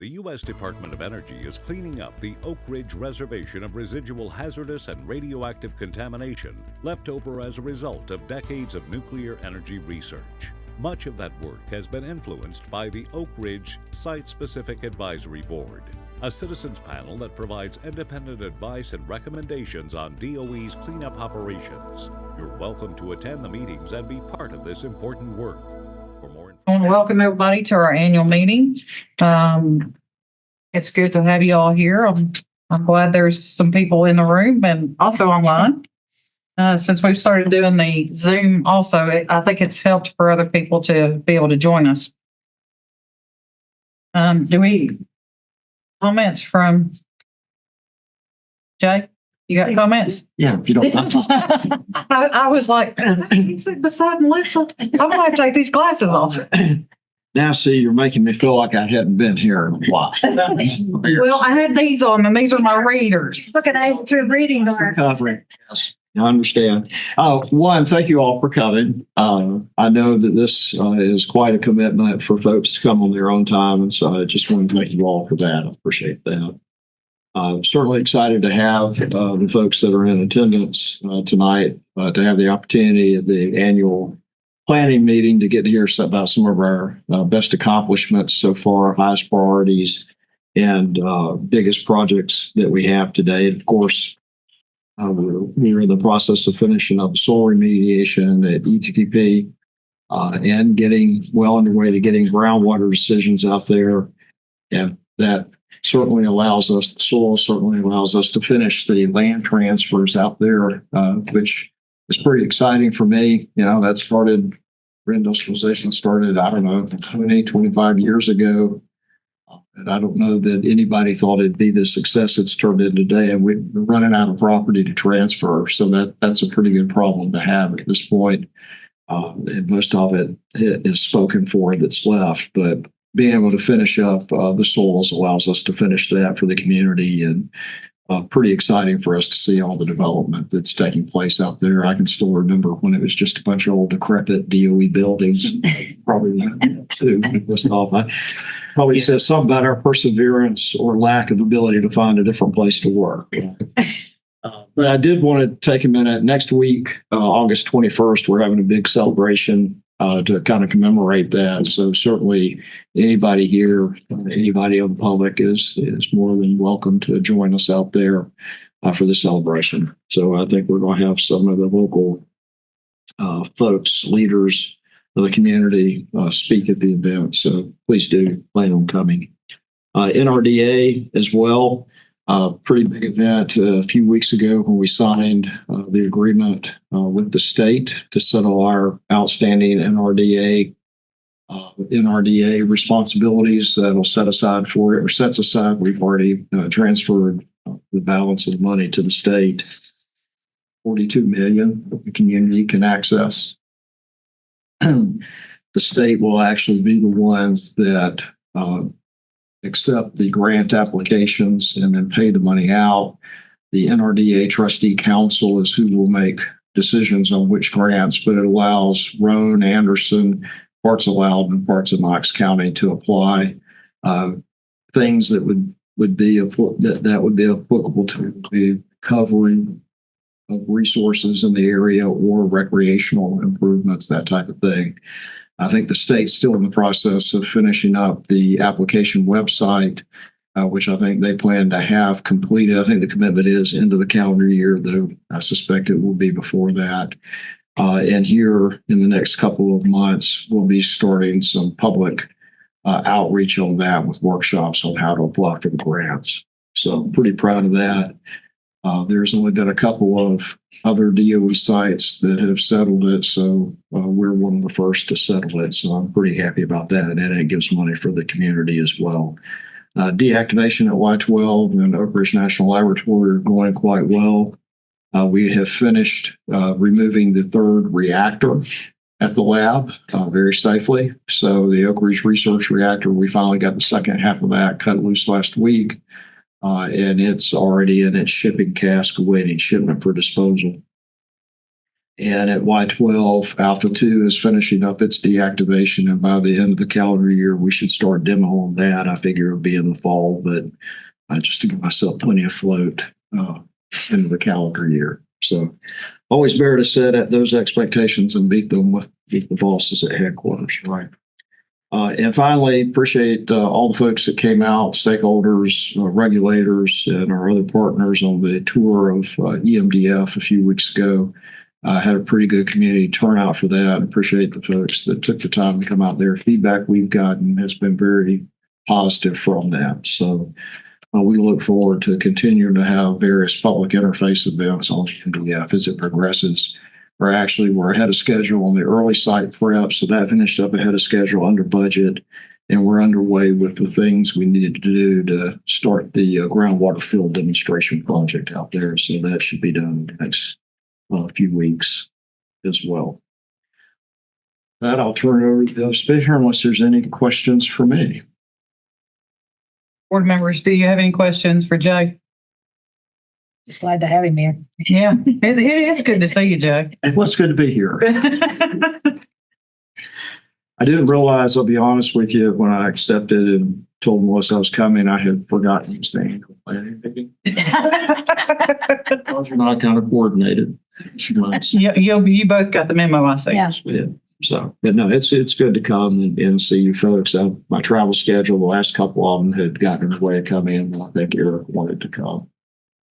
The U.S. Department of Energy is cleaning up the Oak Ridge Reservation of residual hazardous and radioactive contamination left over as a result of decades of nuclear energy research. Much of that work has been influenced by the Oak Ridge Site-Specific Advisory Board, a citizens panel that provides independent advice and recommendations on DOE's cleanup operations. You're welcome to attend the meetings and be part of this important work. I want to welcome everybody to our annual meeting. It's good to have you all here. I'm glad there's some people in the room and also online. Since we've started doing the Zoom also, I think it's helped for other people to be able to join us. Comments from Jay? You got comments? Yeah, if you don't mind. I was like, sit beside Melissa. I'm gonna have to take these glasses off. Now, see, you're making me feel like I hadn't been here in a while. Well, I had these on, and these are my readers. Look at that through reading glasses. Yes, I understand. One, thank you all for coming. I know that this is quite a commitment for folks to come on their own time, and so I just want to thank you all for that. I appreciate that. Certainly excited to have the folks that are in attendance tonight to have the opportunity at the annual planning meeting to get to hear about some of our best accomplishments so far, highest priorities, and biggest projects that we have today. Of course, we're in the process of finishing up soil remediation at ETTP and getting well underway to getting groundwater decisions out there. And that certainly allows us, the soil certainly allows us to finish the land transfers out there, which is pretty exciting for me. You know, that started, reindustrialization started, I don't know, 20, 25 years ago. And I don't know that anybody thought it'd be the success it's turned into today. And we're running out of property to transfer. So that's a pretty good problem to have at this point. And most of it is spoken for that's left, but being able to finish up the soils allows us to finish that for the community, and pretty exciting for us to see all the development that's taking place out there. I can still remember when it was just a bunch of old decrepit DOE buildings. Probably says something about our perseverance or lack of ability to find a different place to work. But I did want to take a minute. Next week, August 21st, we're having a big celebration to kind of commemorate that. So certainly anybody here, anybody in the public is more than welcome to join us out there for the celebration. So I think we're going to have some of the local folks, leaders of the community speak at the event. So please do plan on coming. NRDA as well. Pretty big event a few weeks ago when we signed the agreement with the state to settle our outstanding NRDA responsibilities that'll sets aside. We've already transferred the balance of the money to the state. $42 million the community can access. The state will actually be the ones that accept the grant applications and then pay the money out. The NRDA trustee council is who will make decisions on which grants, but it allows Roane, Anderson, parts of Loudoun, parts of Knox County to apply things that would be applicable to the covering of resources in the area or recreational improvements, that type of thing. I think the state's still in the process of finishing up the application website, which I think they plan to have completed. I think the commitment is into the calendar year, though I suspect it will be before that. And here in the next couple of months, we'll be starting some public outreach on that with workshops on how to apply for the grants. So I'm pretty proud of that. There's only been a couple of other DOE sites that have settled it, so we're one of the first to settle it. So I'm pretty happy about that, and it gives money for the community as well. Deactivation at Y12 and Oak Ridge National Laboratory are going quite well. We have finished removing the third reactor at the lab very safely. So the Oak Ridge Research Reactor, we finally got the second half of that cut loose last week. And it's already in its shipping cask awaiting shipment for disposal. And at Y12, Alpha 2 is finishing up its deactivation. And by the end of the calendar year, we should start demo on that. I figure it'll be in the fall, but just to give myself plenty of float into the calendar year. So always better to set at those expectations and beat the bosses at headquarters, right? And finally, appreciate all the folks that came out, stakeholders, regulators, and our other partners on the tour of EMDF a few weeks ago. Had a pretty good community turnout for that. Appreciate the folks that took the time to come out there. Feedback we've gotten has been very positive from that. So we look forward to continuing to have various public interface events on EMDF as it progresses. We're ahead of schedule on the early site prep. So that finished up ahead of schedule, under budget. And we're underway with the things we needed to do to start the groundwater field demonstration project out there. So that should be done in the next few weeks as well. That I'll turn it over to the other speaker unless there's any questions for me. Board members, do you have any questions for Jay? Just glad to have him here. Yeah, it is good to see you, Jay. Well, it's good to be here. I didn't realize, I'll be honest with you, when I accepted and told Melissa I was coming, I had forgotten his name. You're not kind of coordinated. You both got the memo, I see. Yeah. So, but no, it's good to come and see you folks. My travel schedule, the last couple of them had gotten in the way of coming in, and I think Eric wanted to come.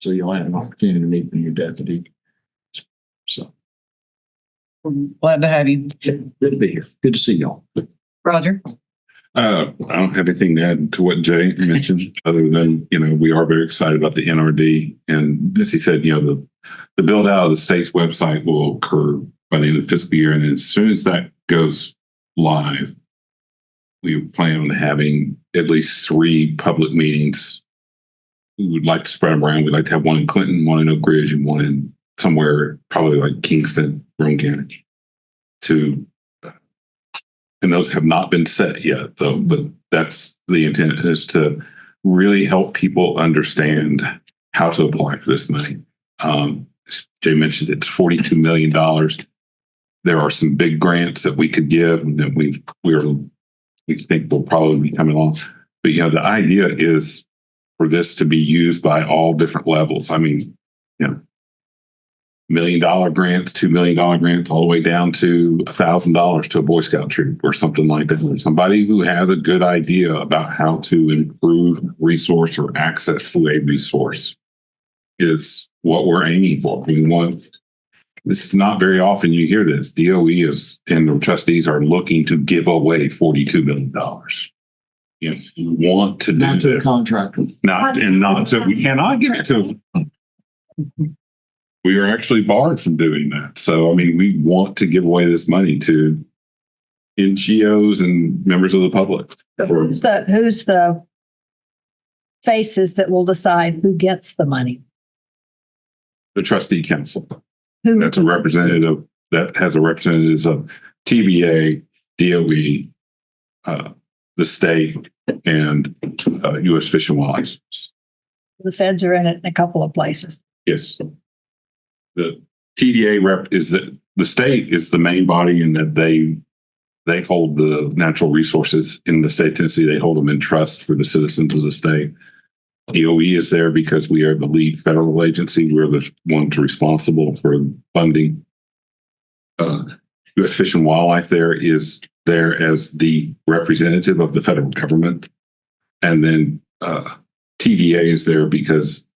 So you'll have an opportunity to meet the new deputy. So Glad to have you. good to be here. Good to see y'all. Roger? I don't have anything to add to what Jay mentioned, other than, we are very excited about the NRD. And as he said, the build out of the state's website will occur by the end of the fiscal year. And as soon as that goes live, we plan on having at least 3 public meetings. We would like to spread them around. We'd like to have one in Clinton, one in Oak Ridge, and one in somewhere probably like Kingston, Roane County. And those have not been set yet, though. But that's the intent, is to really help people understand how to apply for this money. As Jay mentioned, it's $42 million. There are some big grants that we could give that we think will probably be coming along. But the idea is for this to be used by all different levels. I mean, $1 million grants, $2 million grants, all the way down to $1,000 to a Boy Scout troop or something like that. Somebody who has a good idea about how to improve resource or access to a resource is what we're aiming for. This is not very often you hear this. DOE and the trustees are looking to give away $42 million. We want to do Not to a this. contractor. We cannot give it to them. We are actually barred from doing that. So, we want to give away this money to NGOs and members of the public. Who's the faces that will decide who gets the money? The trustee council. Who? That has a representatives of TVA, DOE, the state, and U.S. Fish and Wildlife Service. The feds are in it in a couple of places. Yes. The TDA the state is the main body in that they hold the natural resources in the state of Tennessee. They hold them in trust for the citizens of the state. DOE is there because we are the lead federal agency. We're the ones responsible for funding. U.S. Fish and Wildlife is there as the representative of the federal government. And then TDA is there because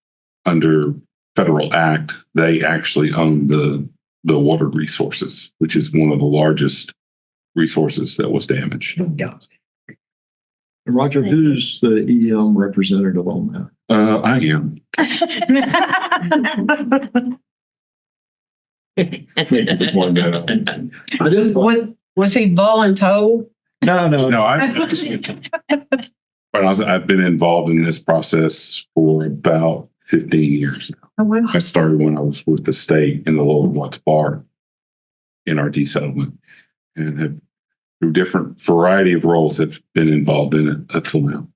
under federal act, they actually own the water resources, which is one of the largest resources that was damaged. Yeah. Roger, who's the EM representative on that? I am. Was he voluntold? No. I've been involved in this process for about 15 years now. Oh, well. I started when I was with the state in the Lower Watts Bar NRD settlement, and have through different variety of roles have been involved in it up till now.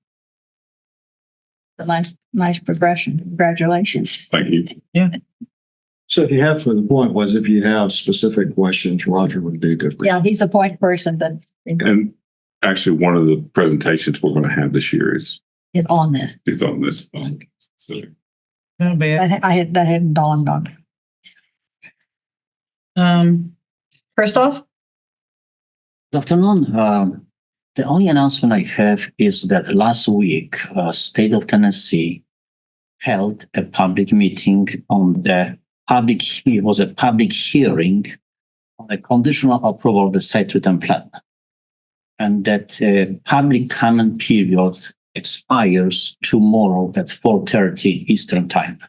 A nice progression. Congratulations. Thank you. Yeah. So if you have, the point was if you have specific questions, Roger would be good. Yeah, he's a point person that And actually, one of the presentations we're going to have this year is is on this. on this fund. So That'll be it. That hadn't dawned on me. Christoph? Good afternoon. The only announcement I have is that last week, State of Tennessee held a public meeting on it was a public hearing on the conditional approval of the site return plan. And that public comment period expires tomorrow at 4:30 Eastern Time.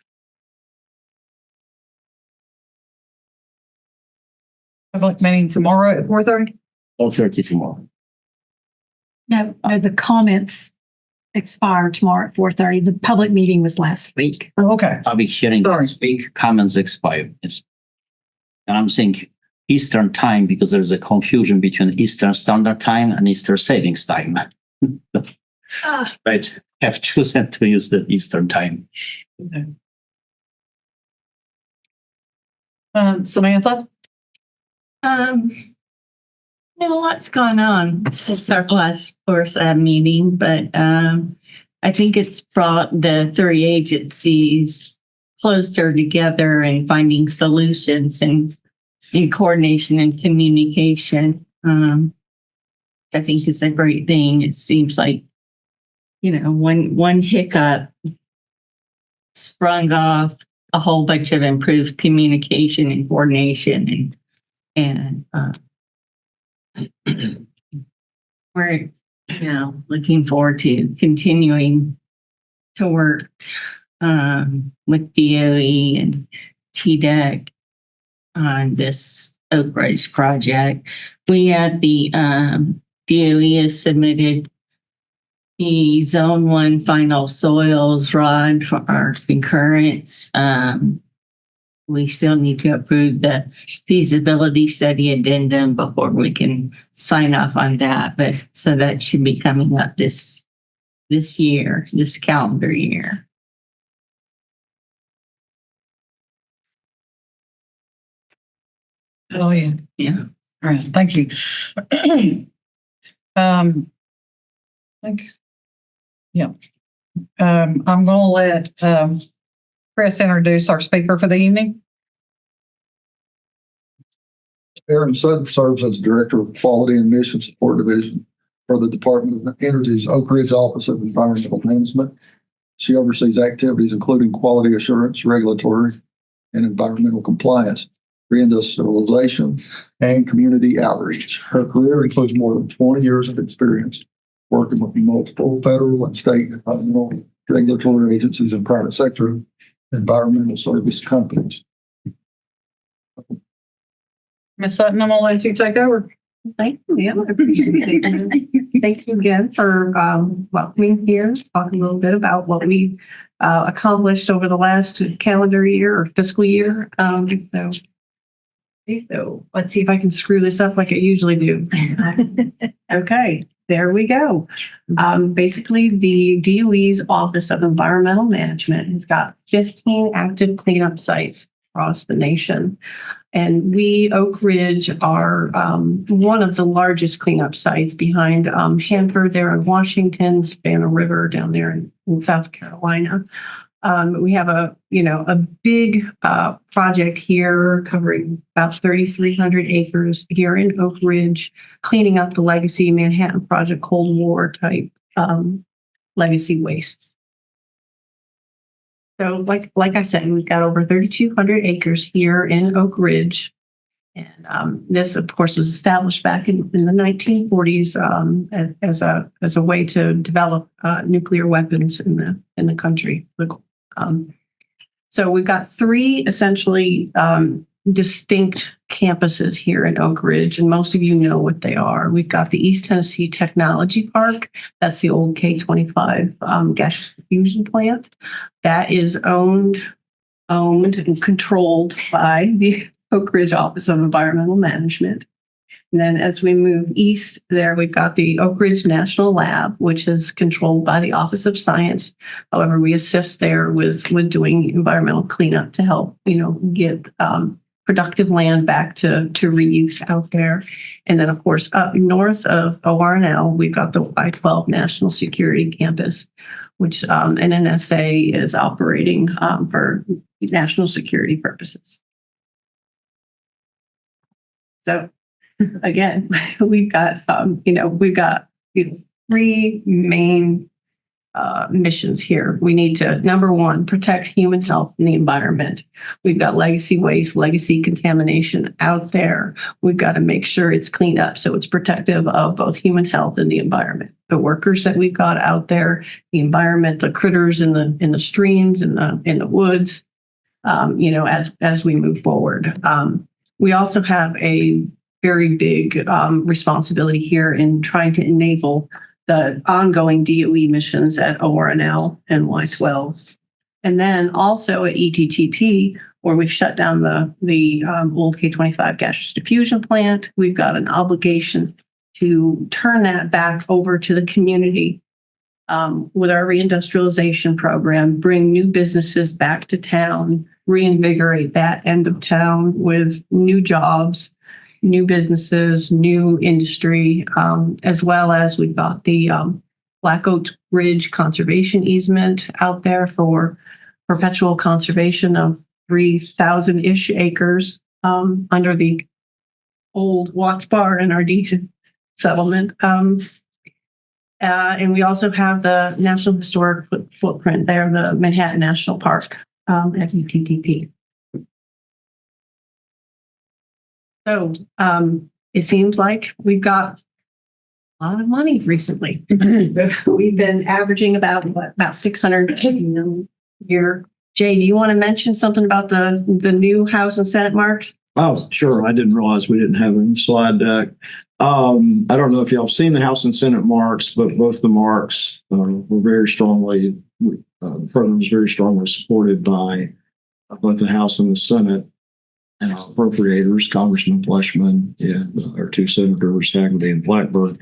Public meeting tomorrow at 4:30? 4:30 tomorrow. No, the comments expire tomorrow at 4:30. The public meeting was last week. Oh, okay. Public hearing Sorry. last week, comments expire. Yes. And I'm saying Eastern Time because there's a confusion between Eastern Standard Time and Eastern Savings Time. Right. I've chosen to use the Eastern Time. Samantha? A lot's gone on since our last ORSSAB meeting, but I think it's brought the three agencies closer together and finding solutions and in coordination and communication. I think is a great thing. It seems like, one hiccup sprung off a whole bunch of improved communication and coordination and we're looking forward to continuing to work with DOE and TDEC on this Oak Ridge project. We had the DOE has submitted the Zone 1 final soils ROD for our concurrence. We still need to approve the feasibility study addendum before we can sign off on that. But so that should be coming up this year, this calendar year. Oh, yeah. Yeah. All right. Thank you. I'm going to let Chris introduce our speaker for the evening. Aaron Sutton serves as Director of Quality and Mission Support Division for the Department of Energy's Oak Ridge Office of Environmental Management. She oversees activities including quality assurance, regulatory, and environmental compliance, reindustrialization, and community outreach. Her career includes more than 20 years of experience working with multiple federal and state environmental regulatory agencies and private sector environmental service companies. Ms. Sutton, I'm going to let you take over. Thank you. Yeah, I appreciate it. Thank you again for welcoming here, talking a little bit about what we accomplished over the last calendar year or fiscal year. So let's see if I can screw this up like I usually do. Okay, there we go. Basically, the DOE's Office of Environmental Management has got 15 active cleanup sites across the nation. And we, Oak Ridge, are one of the largest cleanup sites behind Hanford there in Washington, Savannah River down there in South Carolina. We have a big project here covering about 3,300 acres here in Oak Ridge, cleaning up the legacy Manhattan Project Cold War type legacy wastes. So like I said, we've got over 3,200 acres here in Oak Ridge. And this, of course, was established back in the 1940s as a way to develop nuclear weapons in the country. So we've got three essentially distinct campuses here in Oak Ridge, and most of you know what they are. We've got the East Tennessee Technology Park. That's the old K-25 gas fusion plant. That is owned and controlled by the Oak Ridge Office of Environmental Management. And then as we move east there, we've got the Oak Ridge National Lab, which is controlled by the Office of Science. However, we assist there with doing environmental cleanup to help, get productive land back to reuse out there. And then, of course, up north of ORNL, we've got the Y-12 National Security Campus, which an NSA is operating for national security purposes. So again, we've got, three main missions here. We need to, number one, protect human health and the environment. We've got legacy waste, legacy contamination out there. We've got to make sure it's cleaned up so it's protective of both human health and the environment. The workers that we've got out there, the environment, the critters in the streams, in the woods, as we move forward. We also have a very big responsibility here in trying to enable the ongoing DOE missions at ORNL and Y-12. And then also at ETTP, where we've shut down the old K-25 gaseous diffusion plant, we've got an obligation to turn that back over to the community with our reindustrialization program, bring new businesses back to town, reinvigorate that end of town with new jobs, new businesses, new industry, as well as we've got the Black Oak Ridge Conservation Easement out there for perpetual conservation of 3,000-ish acres under the old Watts Bar NRD settlement. And we also have the National Historic Footprint there, the Manhattan National Park at UTTP. So it seems like we've got a lot of money recently. We've been averaging about 600 million a year. Jay, do you want to mention something about the new House and Senate marks? Oh, sure. I didn't realize we didn't have a slide deck. I don't know if y'all have seen the House and Senate marks, but both the marks were very strongly, the program was very strongly supported by both the House and the Senate and our appropriators, Congressman Fleshman and our two senators, Haggerty and Blackburn.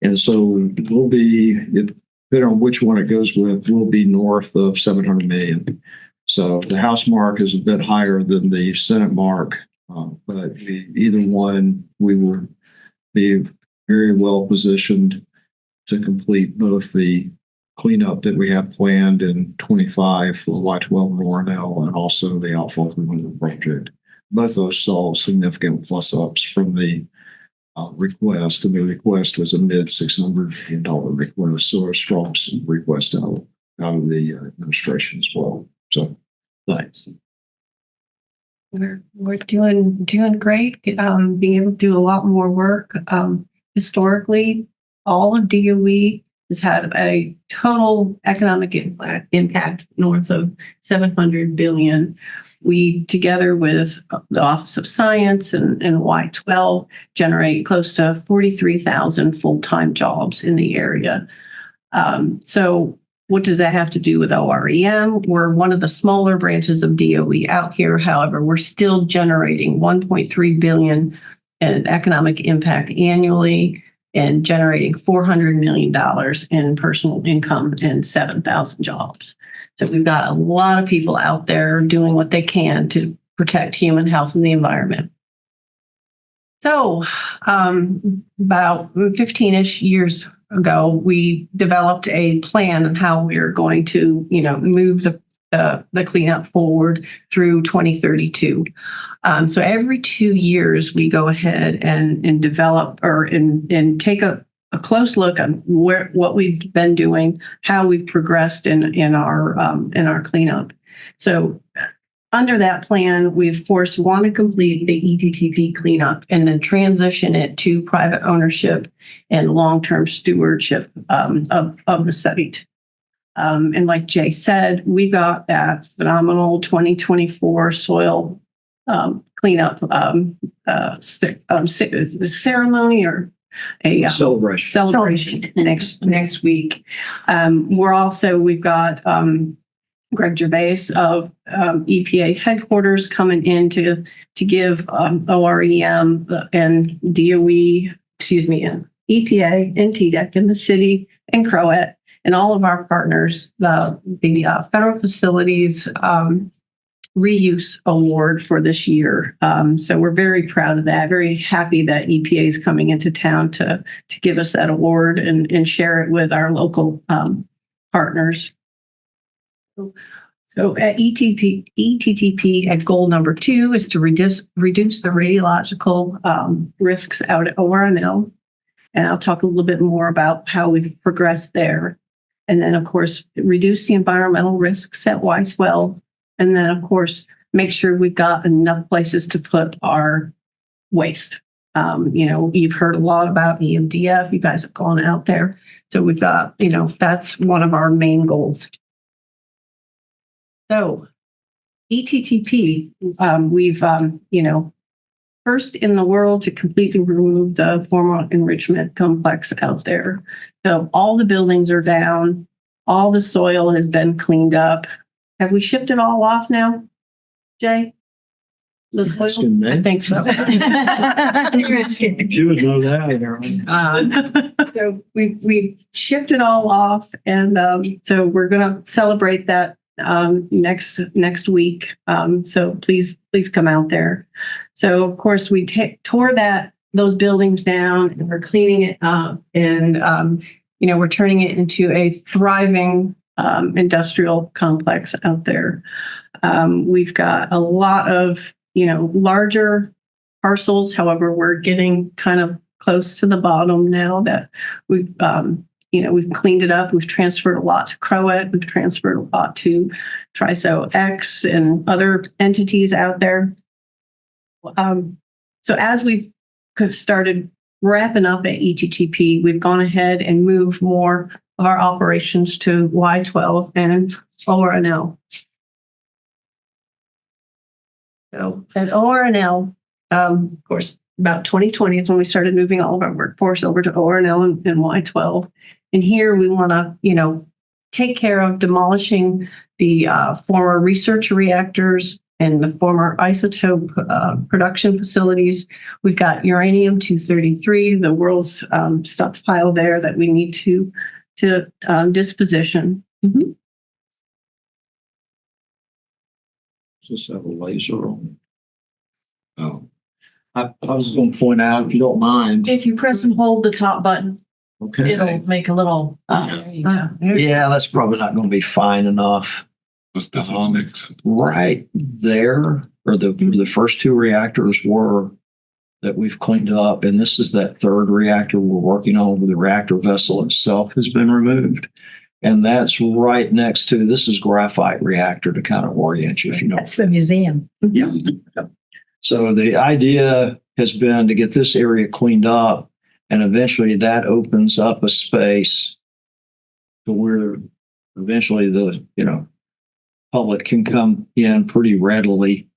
And so we'll be, depending on which one it goes with, we'll be north of 700 million. So the House mark is a bit higher than the Senate mark, but either one, we will be very well positioned to complete both the cleanup that we have planned in 25 for Y-12 and ORNL and also the outfall from the project. Both those saw significant plus ups from the request, and the request was a mid $600 million request, so a strong request out of the administration as well. So thanks. We're doing great. Being able to do a lot more work. Historically, all of DOE has had a total economic impact north of 700 billion. We, together with the Office of Science and Y-12, generate close to 43,000 full-time jobs in the area. So what does that have to do with OREM? We're one of the smaller branches of DOE out here. However, we're still generating 1.3 billion in economic impact annually and generating $400 million in personal income and 7,000 jobs. So we've got a lot of people out there doing what they can to protect human health and the environment. So about 15-ish years ago, we developed a plan on how we're going to, move the cleanup forward through 2032. So every 2 years, we go ahead and develop and take a close look on what we've been doing, how we've progressed in our cleanup. So under that plan, we of course want to complete the ETTP cleanup and then transition it to private ownership and long-term stewardship of the site. And like Jay said, we got that phenomenal 2024 soil cleanup ceremony or a celebration next week. We've got Greg Gervais of EPA headquarters coming in to give OREM and DOE, and EPA and TDEC and the city and CROET and all of our partners the federal facilities reuse award for this year. So we're very proud of that, very happy that EPA is coming into town to give us that award and share it with our local partners. So at ETTP, at goal number 2 is to reduce the radiological risks out at ORNL. And I'll talk a little bit more about how we've progressed there. And then, of course, reduce the environmental risks at Y12. And then, of course, make sure we've got enough places to put our waste. You've heard a lot about EMDF. You guys have gone out there. So we've got, that's one of our main goals. So ETTP, we've, first in the world to completely remove the formal enrichment complex out there. So all the buildings are down. All the soil has been cleaned up. Have we shipped it all off now, Jay? The soil? I think so. You would know that, Aaron. So we shipped it all off, and so we're going to celebrate that next week. So please come out there. So of course we tore those buildings down, and we're cleaning it up, and we're turning it into a thriving industrial complex out there. We've got a lot of larger parcels. However, we're getting kind of close to the bottom now that we've cleaned it up. We've transferred a lot to CROET. We've transferred a lot to Triso X and other entities out there. So as we've started wrapping up at ETTP, we've gone ahead and moved more of our operations to Y12 and ORNL. So at ORNL, of course, about 2020 is when we started moving all of our workforce over to ORNL and Y12. And here we want to, take care of demolishing the former research reactors and the former isotope production facilities. We've got uranium-233, the world's stockpile there that we need to disposition. Mm-hmm. Just have a laser on it. Oh, I was going to point out, if you don't mind. If you press and hold the top button, Okay. it'll make a little. Yeah, that's probably not going to be fine enough. Does it all make sense? Right there, or the first 2 reactors were that we've cleaned up, and this is that 3rd reactor we're working on, where the reactor vessel itself has been removed. And that's right next to, this is graphite reactor, to kind of orient you, if you know. That's the museum. Yeah. So the idea has been to get this area cleaned up, and eventually that opens up a space to where eventually the, public can come in pretty readily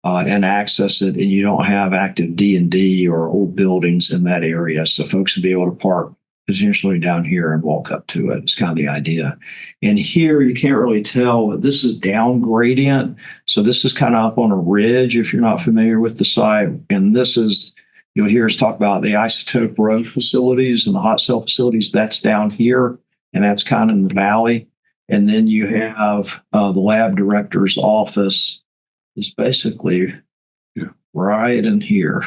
and access it, and you don't have active D&D or old buildings in that area. So folks will be able to park potentially down here and walk up to it. It's kind of the idea. And here you can't really tell, but this is down gradient. So this is kind of up on a ridge if you're not familiar with the site. And this is, you'll hear us talk about the isotope road facilities and the hot cell facilities. That's down here, and that's kind of in the valley. And then you have the lab director's office is basically right in here.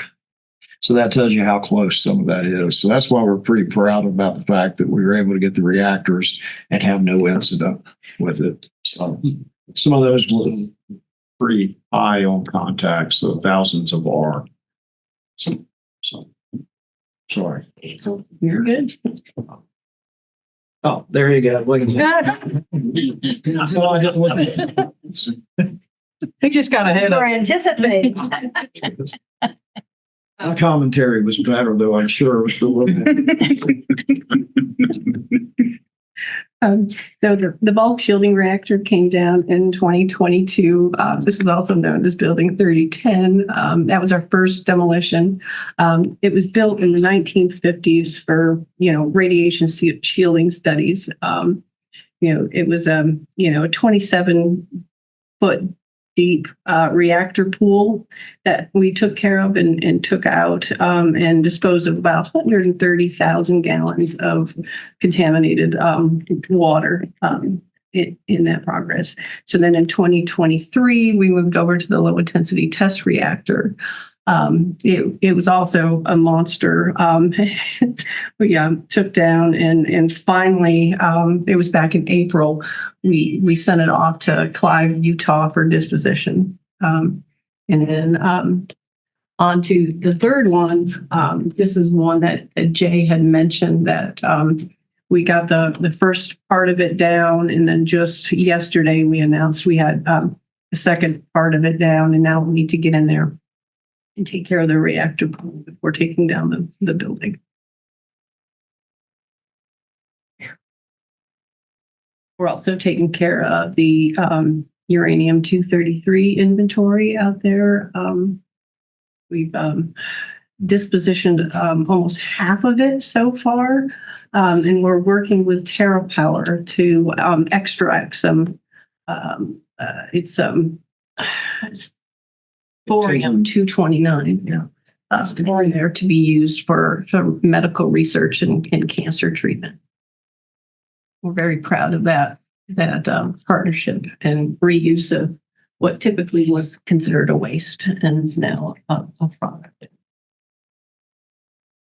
So that tells you how close some of that is. So that's why we're pretty proud about the fact that we were able to get the reactors and have no incident with it. So some of those were pretty high on contacts, so thousands of R. So sorry. You're good. Oh, there you go. That's all I did with it. He just got ahead of. Or anticipate. My commentary was better, though, I'm sure. So the bulk shielding reactor came down in 2022. This is also known as Building 3010. That was our first demolition. It was built in the 1950s for, radiation shielding studies. it was, a 27-foot deep reactor pool that we took care of and took out and disposed of about 130,000 gallons of contaminated water in that progress. So then in 2023, we moved over to the low intensity test reactor. It was also a monster. We took down and finally, it was back in April, we sent it off to Clive, Utah for disposition. And then on to the third one. This is one that Jay had mentioned that we got the first part of it down, and then just yesterday we announced we had the second part of it down, and now we need to get in there and take care of the reactor pool before taking down the building. We're also taking care of the uranium-233 inventory out there. We've dispositioned almost half of it so far, and we're working with TerraPower to extract some. It's thorium-229. Yeah. In there to be used for medical research and cancer treatment. We're very proud of that partnership and reuse of what typically was considered a waste and is now a product.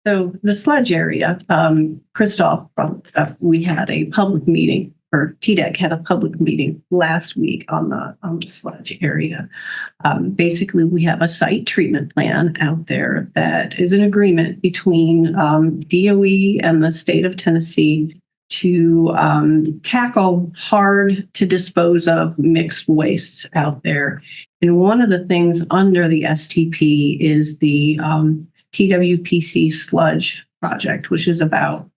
So the sludge area, Christoph, we had a public meeting, or TDEC had a public meeting last week on the sludge area. Basically, we have a site treatment plan out there that is an agreement between DOE and the state of Tennessee to tackle hard to dispose of mixed wastes out there. And one of the things under the STP is the TWPC sludge project, which is about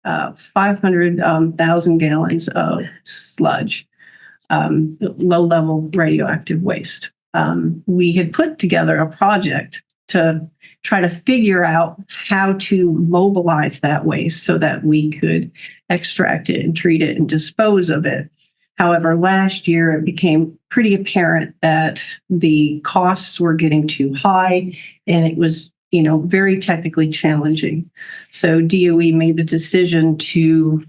500,000 gallons of sludge, low-level radioactive waste. We had put together a project to try to figure out how to mobilize that waste so that we could extract it and treat it and dispose of it. However, last year it became pretty apparent that the costs were getting too high and it was, very technically challenging. So DOE made the decision to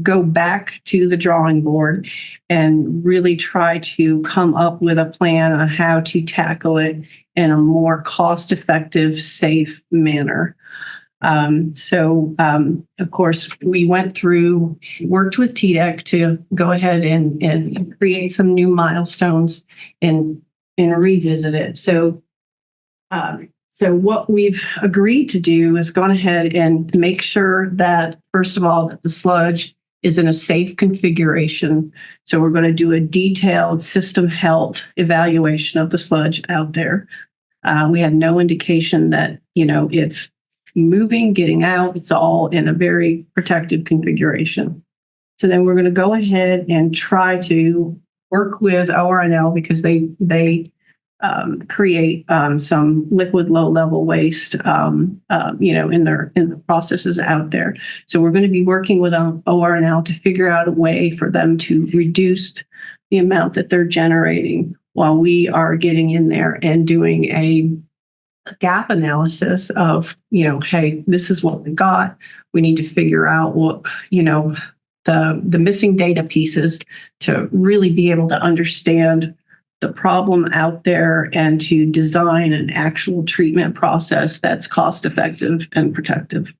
go back to the drawing board and really try to come up with a plan on how to tackle it in a more cost-effective, safe manner. Of course, we worked with TDEC to go ahead and create some new milestones and revisit it. So what we've agreed to do is go ahead and make sure that, first of all, that the sludge is in a safe configuration. So we're going to do a detailed system health evaluation of the sludge out there. We had no indication that, it's moving, getting out. It's all in a very protected configuration. So then we're going to go ahead and try to work with ORNL because they create some liquid low-level waste, in the processes out there. So we're going to be working with ORNL to figure out a way for them to reduce the amount that they're generating while we are getting in there and doing a gap analysis of, hey, this is what we got. We need to figure out what, the missing data pieces to really be able to understand the problem out there and to design an actual treatment process that's cost effective and protective.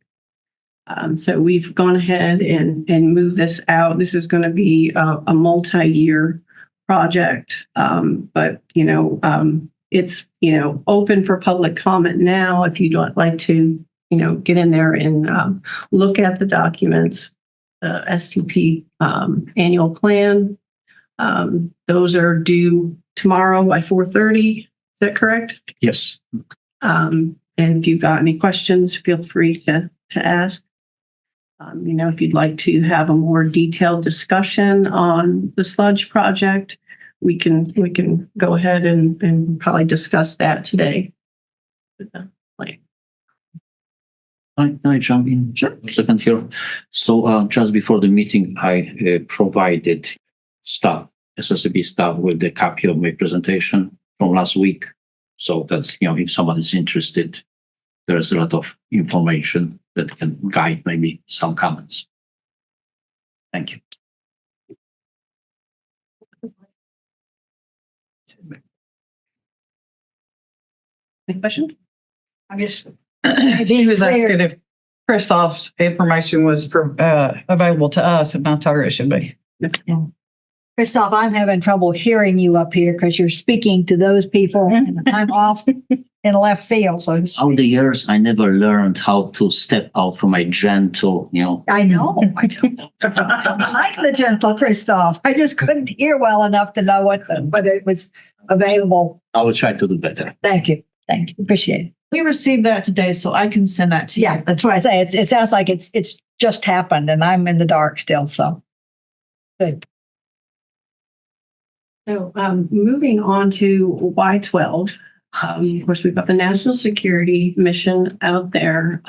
So we've gone ahead and moved this out. This is going to be a multi-year project, but it's open for public comment now. If you'd like to get in there and look at the documents, the STP annual plan. Those are due tomorrow by 4:30. Is that correct? Yes. And if you've got any questions, feel free to ask. If you'd like to have a more detailed discussion on the sludge project, we can go ahead and probably discuss that today. I jump in? Sure. Second here. So just before the meeting, I provided staff, SSB staff, with the copy of my presentation from last week. So that's, if someone is interested, there's a lot of information that can guide maybe some comments. Thank you. Any questions? I guess he was asking if Christoph's information was available to us, and I told her it should be. Christoph, I'm having trouble hearing you up here because you're speaking to those people and I'm off in left field. So Over the years, I never learned how to step out from my gentle, I know. I like the gentle Christoph. I just couldn't hear well enough to know whether it was available. I will try to do better. Thank you. Thank you. Appreciate it. We received that today, so I can send that to you. Yeah, that's what I say. It sounds like it's just happened and I'm in the dark still. So good. So moving on to Y12, of course, we've got the national security mission out there,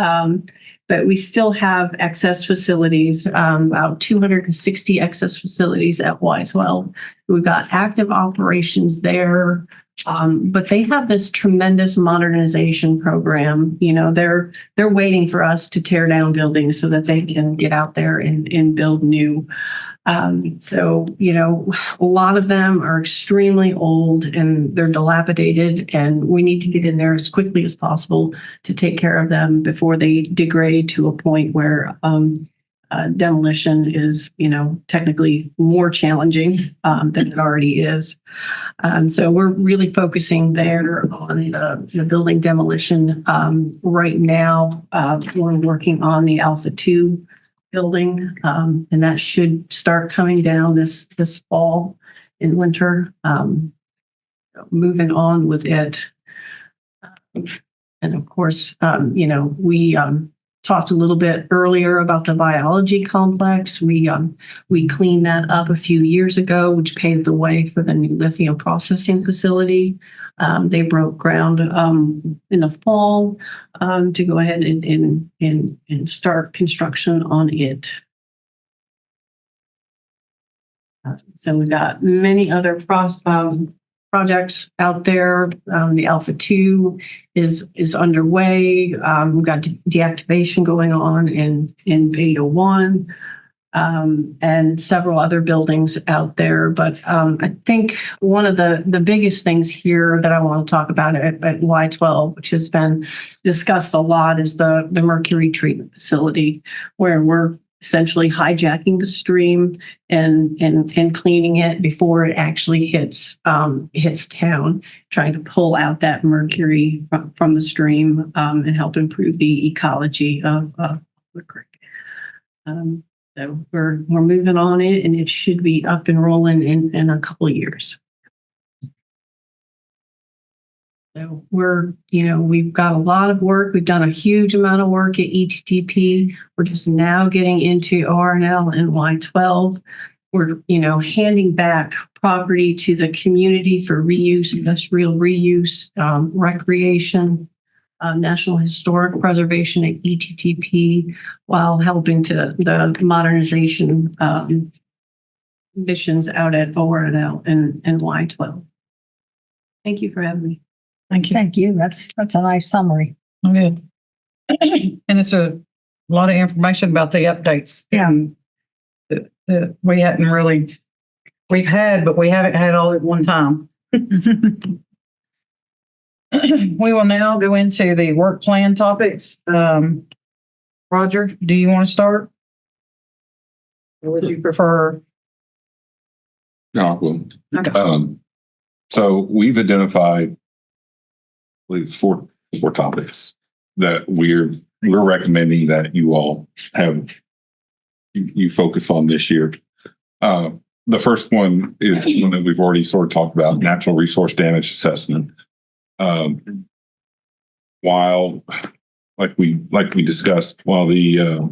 but we still have excess facilities, about 260 excess facilities at Y12. We've got active operations there, but they have this tremendous modernization program. They're waiting for us to tear down buildings so that they can get out there and build new. So, a lot of them are extremely old and they're dilapidated, and we need to get in there as quickly as possible to take care of them before they degrade to a point where demolition is, technically more challenging than it already is. So we're really focusing there on the building demolition. Right now, we're working on the Alpha 2 building, and that should start coming down this fall and winter. Moving on with it, and of course, we talked a little bit earlier about the biology complex. We cleaned that up a few years ago, which paved the way for the new lithium processing facility. They broke ground in the fall to go ahead and start construction on it. So we've got many other projects out there. The Alpha 2 is underway. We've got deactivation going on in Beta 1. And several other buildings out there. But I think one of the biggest things here that I want to talk about at Y12, which has been discussed a lot, is the mercury treatment facility, where we're essentially hijacking the stream and cleaning it before it actually hits town, trying to pull out that mercury from the stream and help improve the ecology of the creek. So we're moving on it, and it should be up and rolling in a couple of years. So we've got a lot of work. We've done a huge amount of work at ETTP. We're just now getting into ORNL and Y12. We're, handing back property to the community for reuse, industrial reuse, recreation, National Historic Preservation at ETTP, while helping to the modernization missions out at ORNL and Y12. Thank you for having me. Thank you. Thank you. That's a nice summary. Good. And it's a lot of information about the updates. Yeah. That we hadn't really, we've had, but we haven't had all at one time. We will now go into the work plan topics. Roger, do you want to start? Or would you prefer? No, I will. Okay. So we've identified, I believe it's four topics that we're recommending that you all you focus on this year. The first one is one that we've already sort of talked about: natural resource damage assessment. While, like we discussed, while the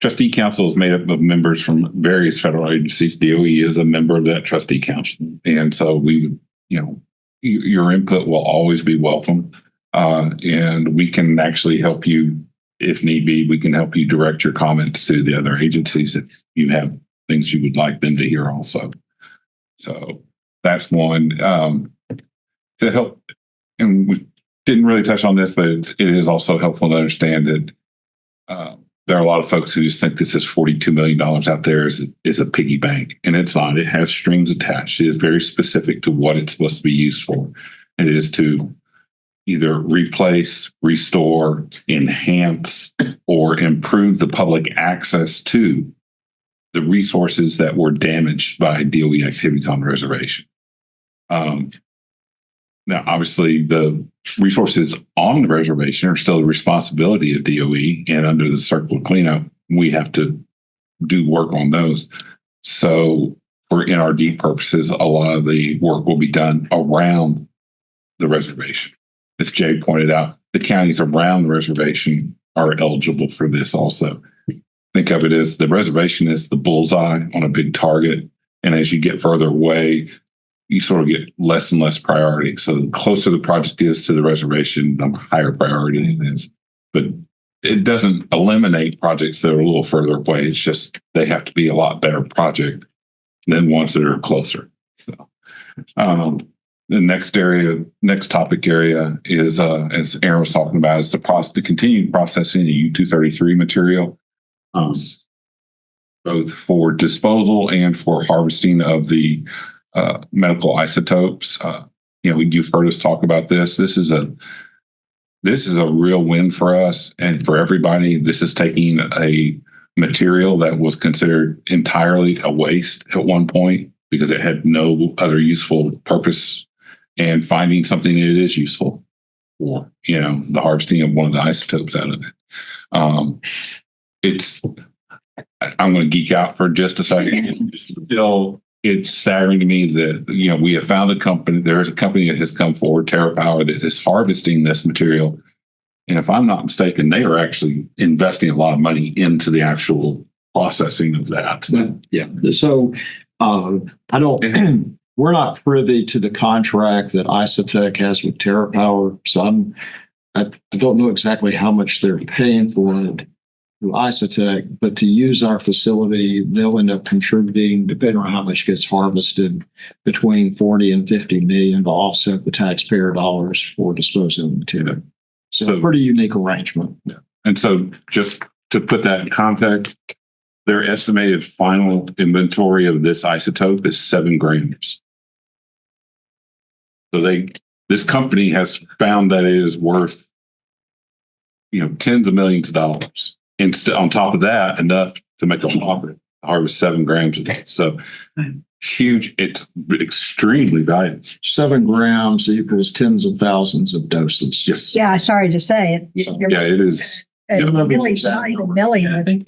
trustee council is made up of members from various federal agencies, DOE is a member of that trustee council, and so your input will always be welcome, and we can actually help you if need be, we can help you direct your comments to the other agencies if you have things you would like them to hear also. So that's one. To help, and we didn't really touch on this, but it is also helpful to understand that there are a lot of folks who just think this is $42 million out there is a piggy bank, and it's not. It has strings attached. It is very specific to what it's supposed to be used for. It is to either replace, restore, enhance, or improve the public access to the resources that were damaged by DOE activities on the reservation. Now, obviously, the resources on the reservation are still the responsibility of DOE, and under the circle of cleanup, we have to do work on those. So for NRD purposes, a lot of the work will be done around the reservation. As Jay pointed out, the counties around the reservation are eligible for this also. Think of it as the reservation is the bullseye on a big target. And as you get further away, you sort of get less and less priority. So the closer the project is to the reservation, the higher priority it is. But it doesn't eliminate projects that are a little further away. It's just they have to be a lot better project than ones that are closer. So, the next topic area is, as Aaron was talking about, is the continued processing of U-233 material, both for disposal and for harvesting of the medical isotopes. You've heard us talk about this. This is a real win for us and for everybody. This is taking a material that was considered entirely a waste at one point because it had no other useful purpose, and finding something that is useful for, the harvesting of one of the isotopes out of it. I'm going to geek out for just a second. It's staggering to me that, we have found a company. There is a company that has come forward, TerraPower, that is harvesting this material. And if I'm not mistaken, they are actually investing a lot of money into the actual processing of that. Yeah. So we're not privy to the contract that Isotech has with TerraPower. So I don't know exactly how much they're paying for it through Isotech, but to use our facility, they'll end up contributing, depending on how much gets harvested, between 40 and 50 million to offset the taxpayer dollars for disposing of the material. So a pretty unique arrangement. Yeah. And so just to put that in context, their estimated final inventory of this isotope is 7 grams. So this company has found that it is worth, tens of millions of dollars. And on top of that, enough to make a profit, harvest 7 grams of it. So huge, it's extremely valuable. 7 grams equals tens of thousands of doses. Yes. Yeah, sorry to say it. It is. Really, not even million. I think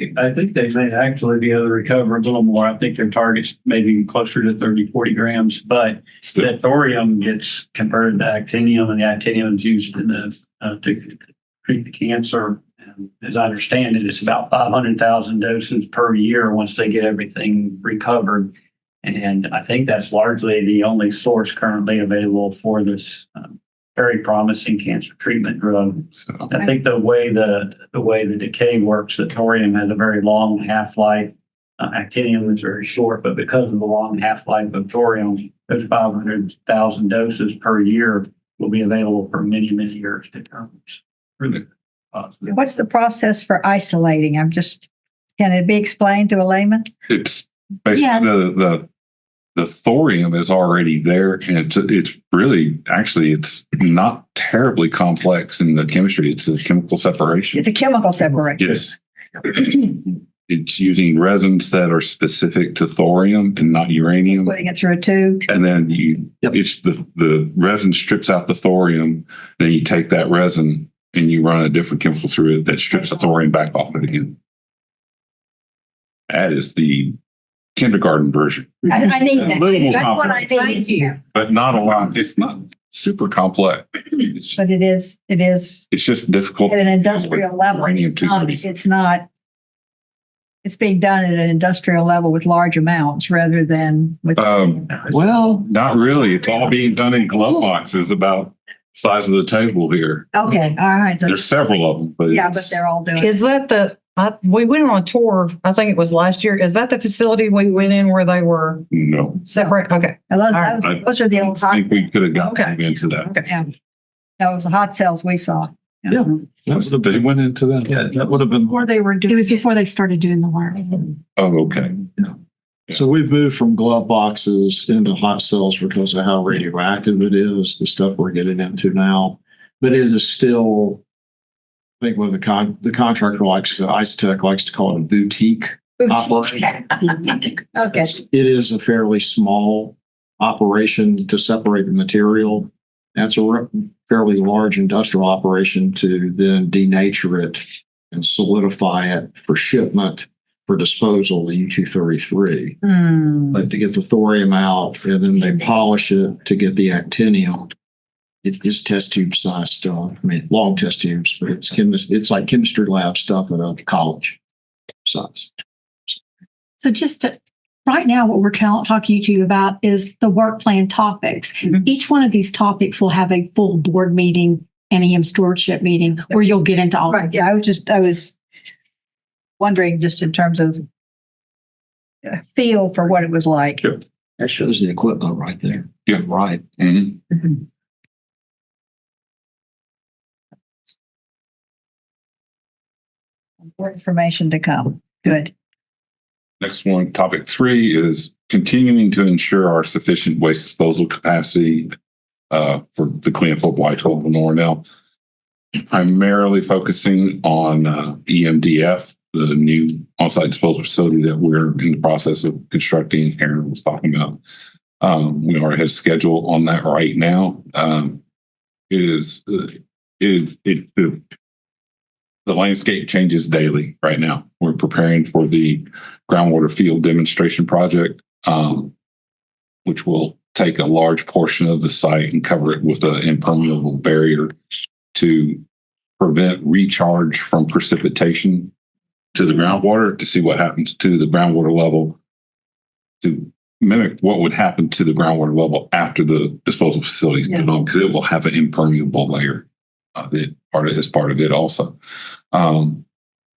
they may actually be able to recover a little more. I think their target's maybe closer to 30, 40 grams, but the thorium gets converted to actinium, and the actinium is used in to treat the cancer. And as I understand it, it's about 500,000 doses per year once they get everything recovered. And I think that's largely the only source currently available for this very promising cancer treatment drug. So I think the way the decay works, the thorium has a very long half-life. Actinium is very short, but because of the long half-life of thorium, those 500,000 doses per year will be available for many, many years to come. Really positive. What's the process for isolating? Can it be explained to a layman? It's basically the thorium is already there, and it's really, actually, it's not terribly complex in the chemistry. It's a chemical separation. It's a chemical separation. Yes. It's using resins that are specific to thorium and not uranium. Putting it through a tube. And then it's the resin strips out the thorium. Then you take that resin and you run a different chemical through it that strips the thorium back off it again. That is the kindergarten version. I need that. That's what I need. need. But not a lot. It's not super complex. But it is. It's just difficult. At an industrial level. It's being done at an industrial level with large amounts rather than with. Well, not really. It's all being done in glove boxes about size of the table here. Okay, all right. So, There's several of them, but yeah, but it's- they're all doing. Is that we went on a tour, I think it was last year. Is that the facility we went in where they were no. separate? Okay. Those are the old I hot. think we could have gotten Okay. into that. Okay. Yeah. That was the hot cells we saw. Yeah. They went into that? Yeah, that would have been. Before they were doing. It was before they started doing the work. Oh, okay. So we've moved from glove boxes into hot cells because of how radioactive it is, the stuff we're getting into now. But it is still, I think what the contractor likes, Icetech likes to call it a boutique operation. Okay. It is a fairly small operation to separate the material. That's a fairly large industrial operation to then denature it and solidify it for shipment for disposal, the U-233. But to get the thorium out and then they polish it to get the actinium. It is test tube size stuff. I mean, long test tubes, but it's like chemistry lab stuff at a college size. So right now, what we're talking to you about is the work plan topics. Mhm. Each one of these topics will have a full board meeting and EM stewardship meeting where you'll get into all. Right. Yeah. I was wondering just in terms of feel for what it was like. Sure. That shows the equipment right there. Yeah. Right. Mhm. More information to come. Good. Next one, topic 3 is continuing to ensure our sufficient waste disposal capacity for the cleanup of Y12 and Ornell. Primarily focusing on EMDF, the new on-site disposal facility that we're in the process of constructing. Aaron was talking about. We already have a schedule on that right now. The landscape changes daily right now. We're preparing for the groundwater field demonstration project, which will take a large portion of the site and cover it with an impermeable barrier to prevent recharge from precipitation to the groundwater, to see what happens to the groundwater level, to mimic what would happen to the groundwater level after the disposal facilities get on, because it will have an impermeable layer as part of it also.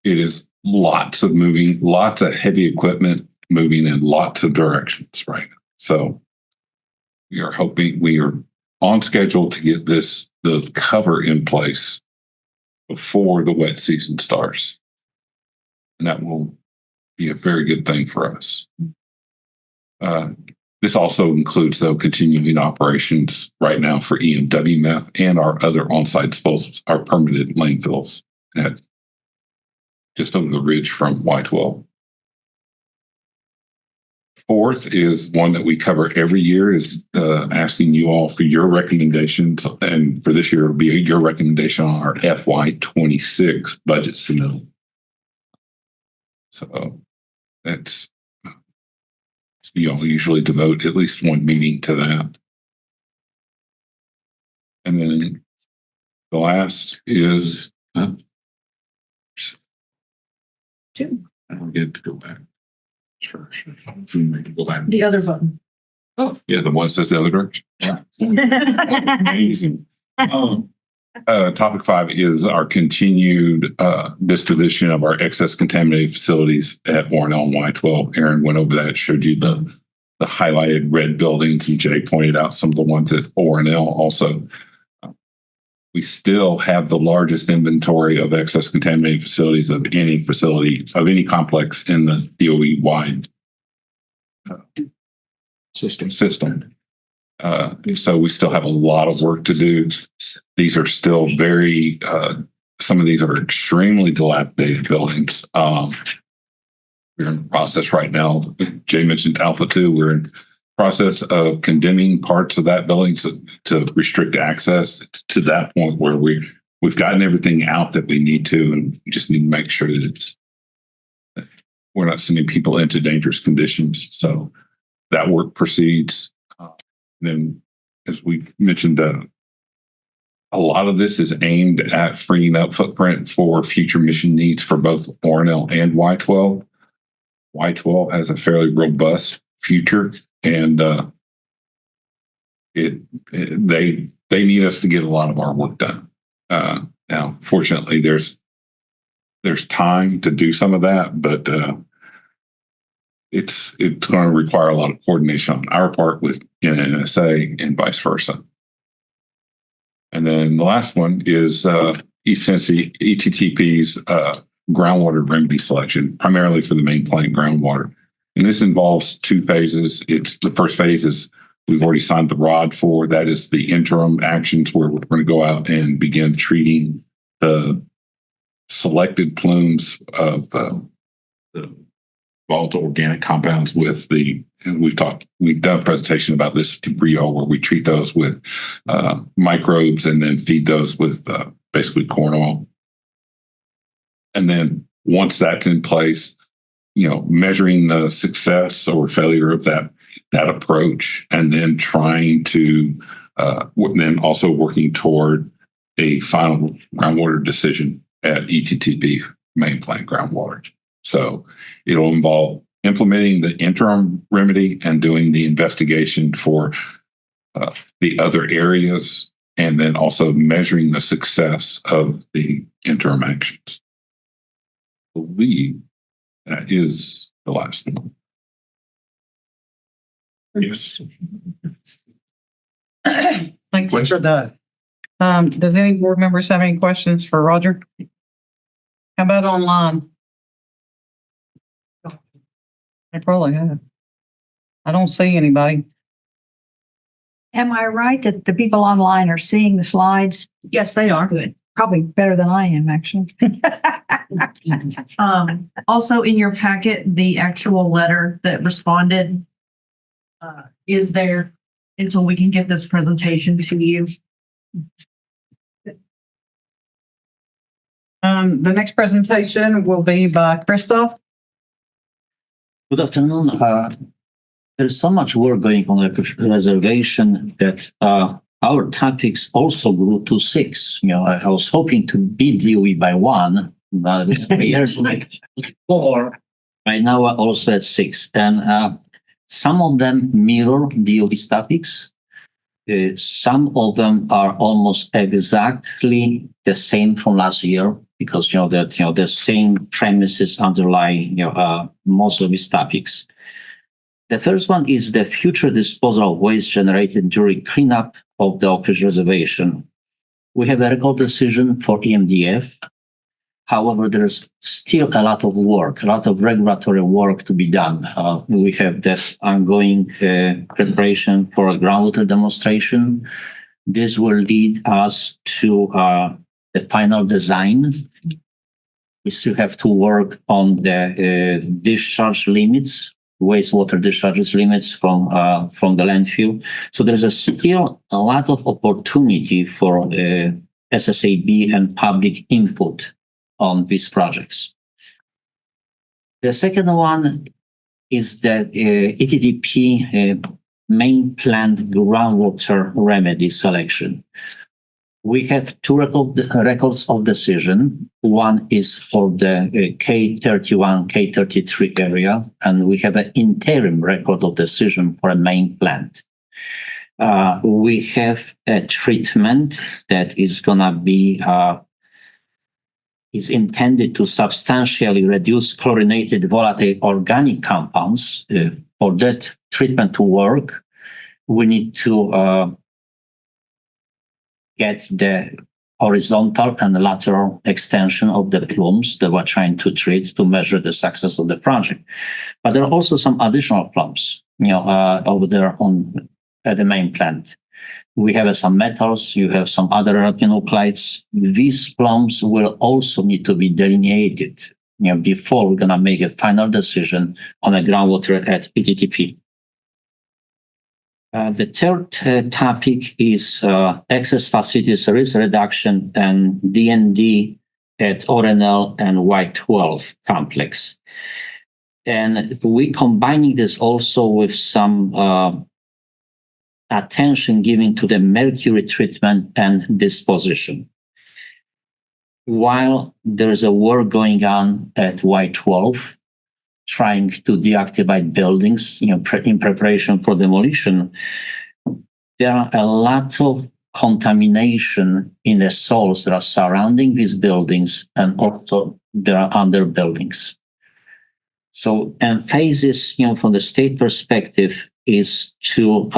It is lots of moving, lots of heavy equipment moving in lots of directions right now. So we are on schedule to get the cover in place before the wet season starts. And that will be a very good thing for us. This also includes, though, continuing operations right now for EMWMF and our other on-site disposals, our permitted landfills at just over the ridge from Y12. Fourth is one that we cover every year, is asking you all for your recommendations. And for this year, it'll be your recommendation on our FY26 budget submittal. So that's, you all usually devote at least one meeting to that. And then the last is, I don't get to go back. Sure. Go back. The other button. Oh, yeah, the one that says the other direction. Yeah. Amazing. Topic 5 is our continued disposition of our excess contaminated facilities at Ornell and Y12. Aaron went over that, showed you the highlighted red buildings, and Jay pointed out some of the ones at Ornell also. We still have the largest inventory of excess contaminated facilities of any facility, of any complex in the DOE-wide system. So we still have a lot of work to do. These are still very, some of these are extremely dilapidated buildings. We're in the process right now. Jay mentioned Alpha 2. We're in process of condemning parts of that building to restrict access to that point where we've gotten everything out that we need to, and we just need to make sure that we're not sending people into dangerous conditions. So that work proceeds. Then, as we mentioned, a lot of this is aimed at freeing up footprint for future mission needs for both Ornell and Y12. Y12 has a fairly robust future, and they they need us to get a lot of our work done. Now, fortunately, there's time to do some of that, but it's going to require a lot of coordination on our part with NNSA and vice versa. And then the last one is East Tennessee ETTP's groundwater remedy selection, primarily for the main plant groundwater. And this involves two phases. The first phase is we've already signed the ROD for. That is the interim actions where we're going to go out and begin treating the selected plumes of the volatile organic compounds with and we've done a presentation about this for y'all where we treat those with microbes and then feed those with basically corn oil. And then once that's in place, measuring the success or failure of that approach, and then trying to then also working toward a final groundwater decision at ETTP main plant groundwater. So it'll involve implementing the interim remedy and doing the investigation for the other areas, and then also measuring the success of the interim actions. I believe that is the last one. Yes. Thank you for that. Does any board members have any questions for Roger? How about online? I probably have. I don't see anybody. Am I right that the people online are seeing the slides? Yes, they are. Good. Probably better than I am, actually. Also in your packet, the actual letter that responded is there until we can get this presentation to you. The next presentation will be by Christoph. Good afternoon. There's so much work going on the reservation that our topics also grew to 6. I was hoping to beat DOE by 1, but years like 4. Right now, we're also at 6. And some of them mirror DOE's topics. Some of them are almost exactly the same from last year, because the same premises underlie most of these topics. The first one is the future disposal of waste generated during cleanup of the Oak Ridge Reservation. We have a record decision for EMDF. However, there's still a lot of work, a lot of regulatory work to be done. We have this ongoing preparation for a groundwater demonstration. This will lead us to the final design. We still have to work on the discharge limits, wastewater discharges limits from the landfill. So there's still a lot of opportunity for SSAB and public input on these projects. The second one is the ETTP main plant groundwater remedy selection. We have 2 records of decision. One is for the K31, K33 area, and we have an interim record of decision for a main plant. We have a treatment that is going to be is intended to substantially reduce chlorinated volatile organic compounds. For that treatment to work, we need to get the horizontal and lateral extension of the plumes that we're trying to treat to measure the success of the project. But there are also some additional plumes, over there at the main plant. We have some metals, you have some other radionuclides. These plumes will also need to be delineated, before we're going to make a final decision on a groundwater at ETTP. The third topic is excess facilities risk reduction and D&D at RNL and Y12 complex. And we combining this also with some attention given to the mercury treatment and disposition. While there's a work going on at Y12, trying to deactivate buildings, in preparation for demolition, there are a lot of contamination in the soils that are surrounding these buildings, and also there are other buildings. So emphasis, from the state perspective, is to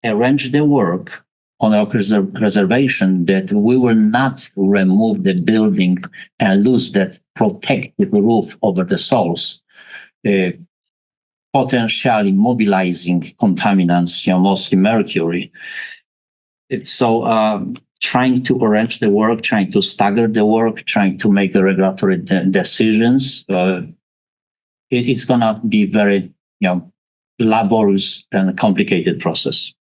arrange the work on our reservation that we will not remove the building and lose that protective roof over the soils, potentially mobilizing contaminants, mostly mercury. Trying to arrange the work, trying to stagger the work, trying to make the regulatory decisions, it's going to be very, laborious and complicated process.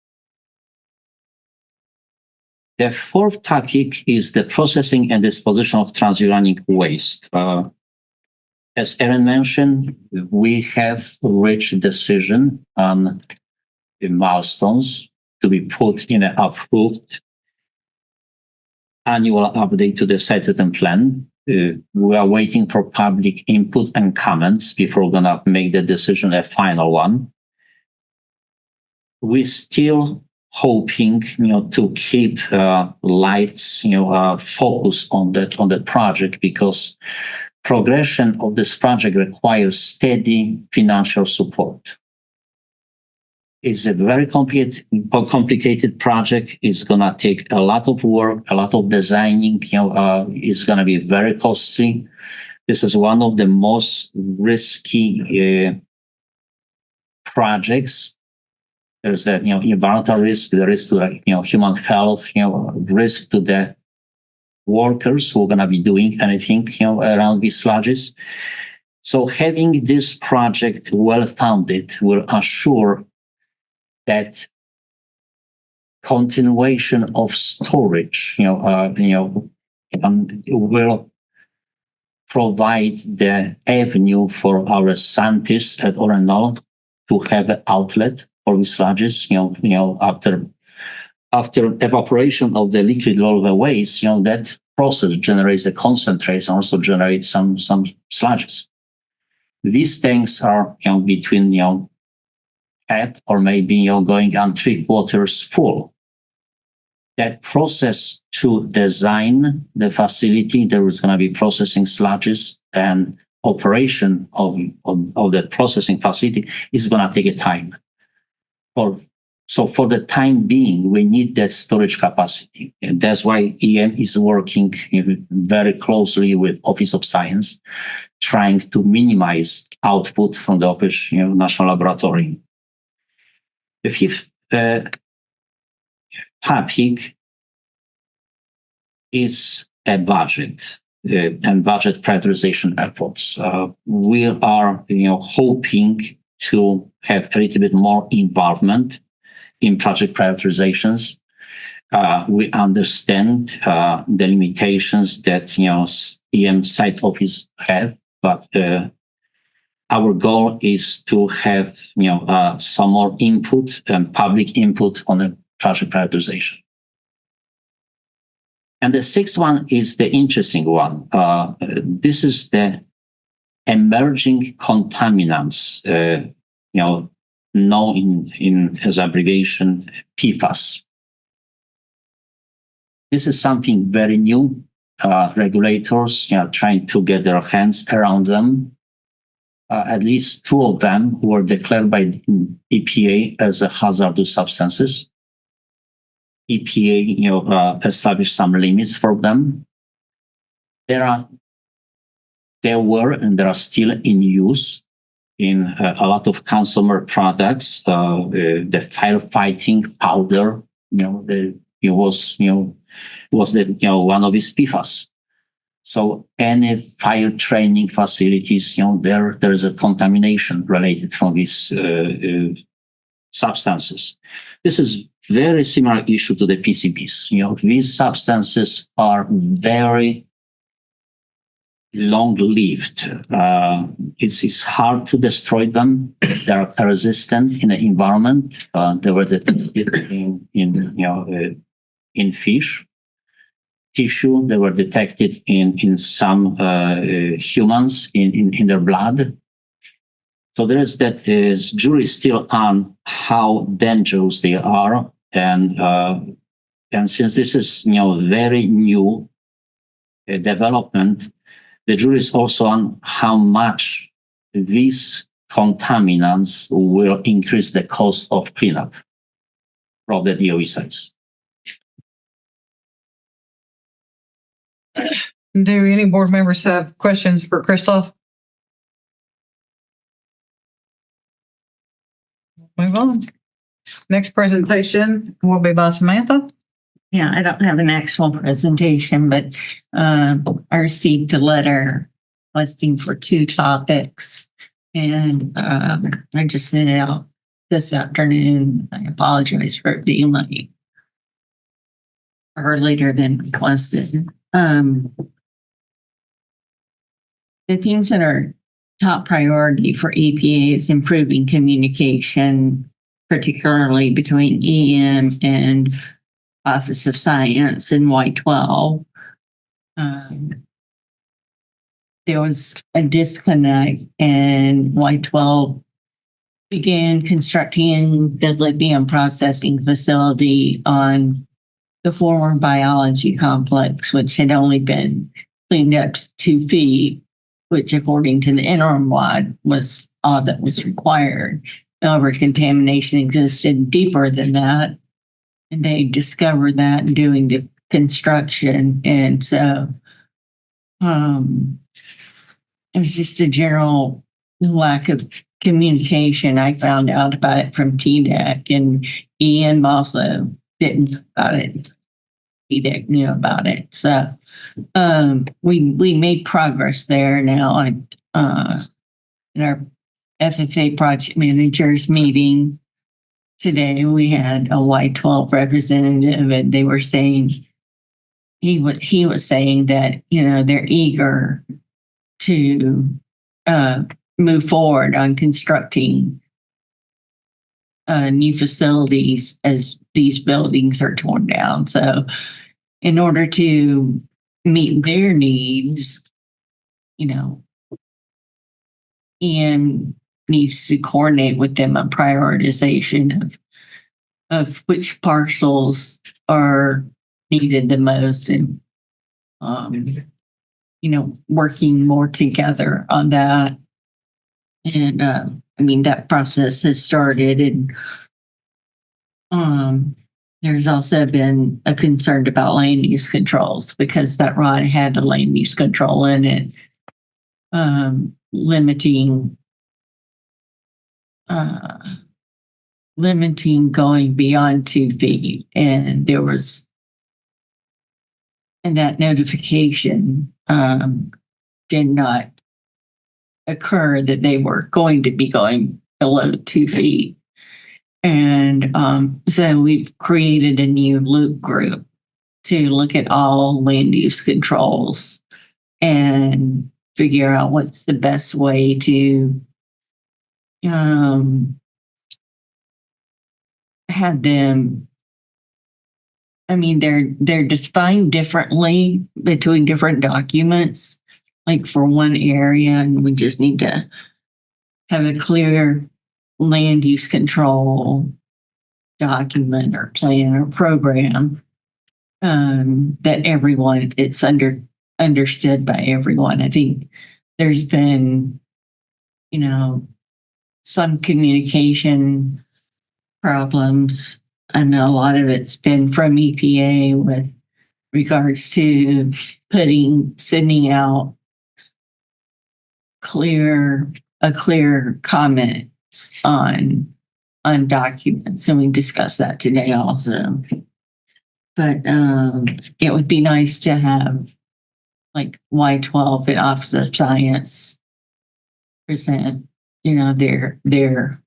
The fourth topic is the processing and disposition of transuranic waste. As Erin mentioned, we have reached a decision on the milestones to be put in an approved annual update to the site item plan. We are waiting for public input and comments before we're going to make the decision a final one. We're still hoping, to keep lights, focus on that project, because progression of this project requires steady financial support. It's a very complicated project. It's going to take a lot of work, a lot of designing. It's going to be very costly. This is one of the most risky projects. There's the environmental risk, the risk to human health, risk to the workers who are going to be doing anything around these sludges. So having this project well funded will assure that continuation of storage, will provide the avenue for our scientists at Orenol to have an outlet for these sludges. After evaporation of the liquid solvent waste, that process generates the concentrates and also generates some sludges. These tanks are between half or maybe going on 3/4 full. That process to design the facility, there is going to be processing sludges, and operation of the processing facility is going to take a time. So for the time being, we need that storage capacity. And that's why EM is working very closely with Office of Science, trying to minimize output from the National Laboratory. The fifth topic is a budget and budget prioritization efforts. We are hoping to have a little bit more involvement in project prioritizations. We understand the limitations that EM site office have, but our goal is to have some more input and public input on the project prioritization. And the sixth one is the interesting one. This is the emerging contaminants, known in as abbreviation PFAS. This is something very new. Regulators trying to get their hands around them. At least 2 of them were declared by the EPA as hazardous substances. EPA established some limits for them. There were and there are still in use in a lot of consumer products. The firefighting powder, it was one of its PFAS. So any fire training facilities, there is a contamination related from these substances. This is very similar issue to the PCBs. These substances are very long-lived. It's hard to destroy them. They are resistant in the environment. They were detected in fish tissue. They were detected in some humans in their blood. So there is that jury still on how dangerous they are. And since this is, very new development, the jury is also on how much these contaminants will increase the cost of cleanup from the DOE sites. Do any board members have questions for Christoph? Move on. Next presentation will be by Samantha. Yeah, I don't have an actual presentation, but I received the letter requesting for 2 topics. And I just sent it out this afternoon. I apologize for it being late or later than requested. The things that are top priority for EPA is improving communication, particularly between EM and Office of Science and Y12. There was a disconnect, and Y12 began constructing the lithium processing facility on the former biology complex, which had only been cleaned up to 2 feet, which according to the interim WAD was all that was required. However, contamination existed deeper than that. And they discovered that doing the construction. And so it was just a general lack of communication. I found out about it from TDEC, and Ian also didn't know about it. TDEC knew about it. So we made progress there now in our FFA project managers meeting. Today we had a Y12 representative, and they were saying he was saying that they're eager to move forward on constructing new facilities as these buildings are torn down. So, in order to meet their needs, Ian needs to coordinate with them on prioritization of which parcels are needed the most, and working more together on that. And that process has started, and there's also been a concern about land use controls, because that ROD had a land use control in it, limiting going beyond 2 feet. And that notification did not occur that they were going to be going below 2 feet. And so we've created a new loop group to look at all land use controls and figure out what's the best way to have them. They're defined differently between different documents, like for one area, and we just need to have a clear land use control document or plan or program that it's understood by everyone. I think there's been, some communication problems, and a lot of it's been from EPA with regards to sending out clear comments on documents, and we discussed that today also. But it would be nice to have like Y12 and Office of Science present, their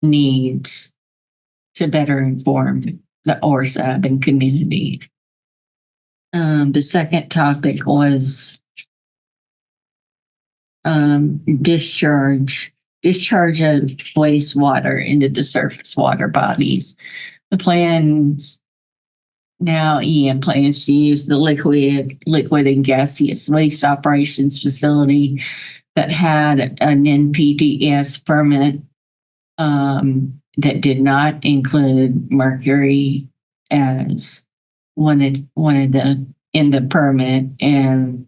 needs to better inform the ORSSAB and community. The second topic was discharge of wastewater into the surface water bodies. The plans now, EM plans to use the liquid and gaseous waste operations facility that had an NPDES permit that did not include mercury as one of the in the permit, and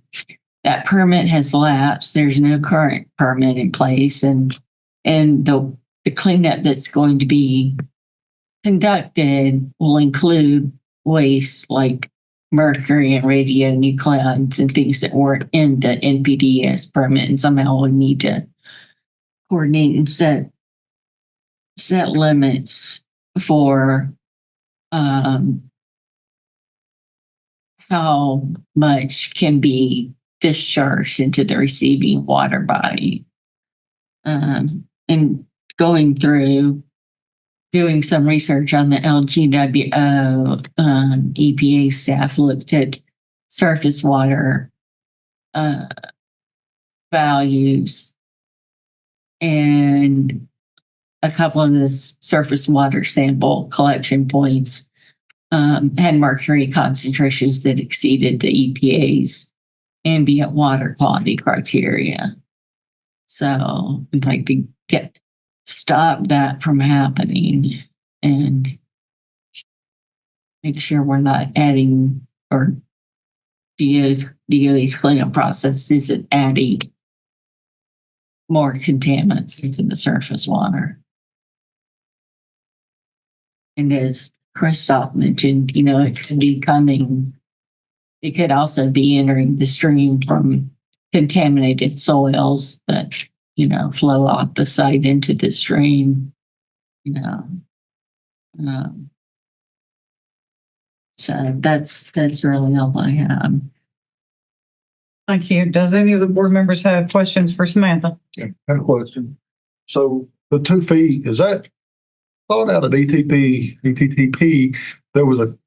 that permit has lapsed. There's no current permit in place, and the cleanup that's going to be conducted will include waste like mercury and radionuclides and things that weren't in the NPDES permit, and somehow we need to coordinate and set limits for how much can be discharged into the receiving water body. And going through doing some research on the LGWO, EPA staff looked at surface water values, and a couple of the surface water sample collection points had mercury concentrations that exceeded the EPA's ambient water quality criteria. So we'd like to stop that from happening and make sure we're not adding, or DOE's cleanup process isn't adding more contaminants into the surface water. And as Christoph mentioned, it could also be entering the stream from contaminated soils that, flow off the site into the stream, So that's really all I have. Thank you. Does any of the board members have questions for Samantha? Yeah, I have a question. So the 2 feet, is that thought out at ETTP, there was a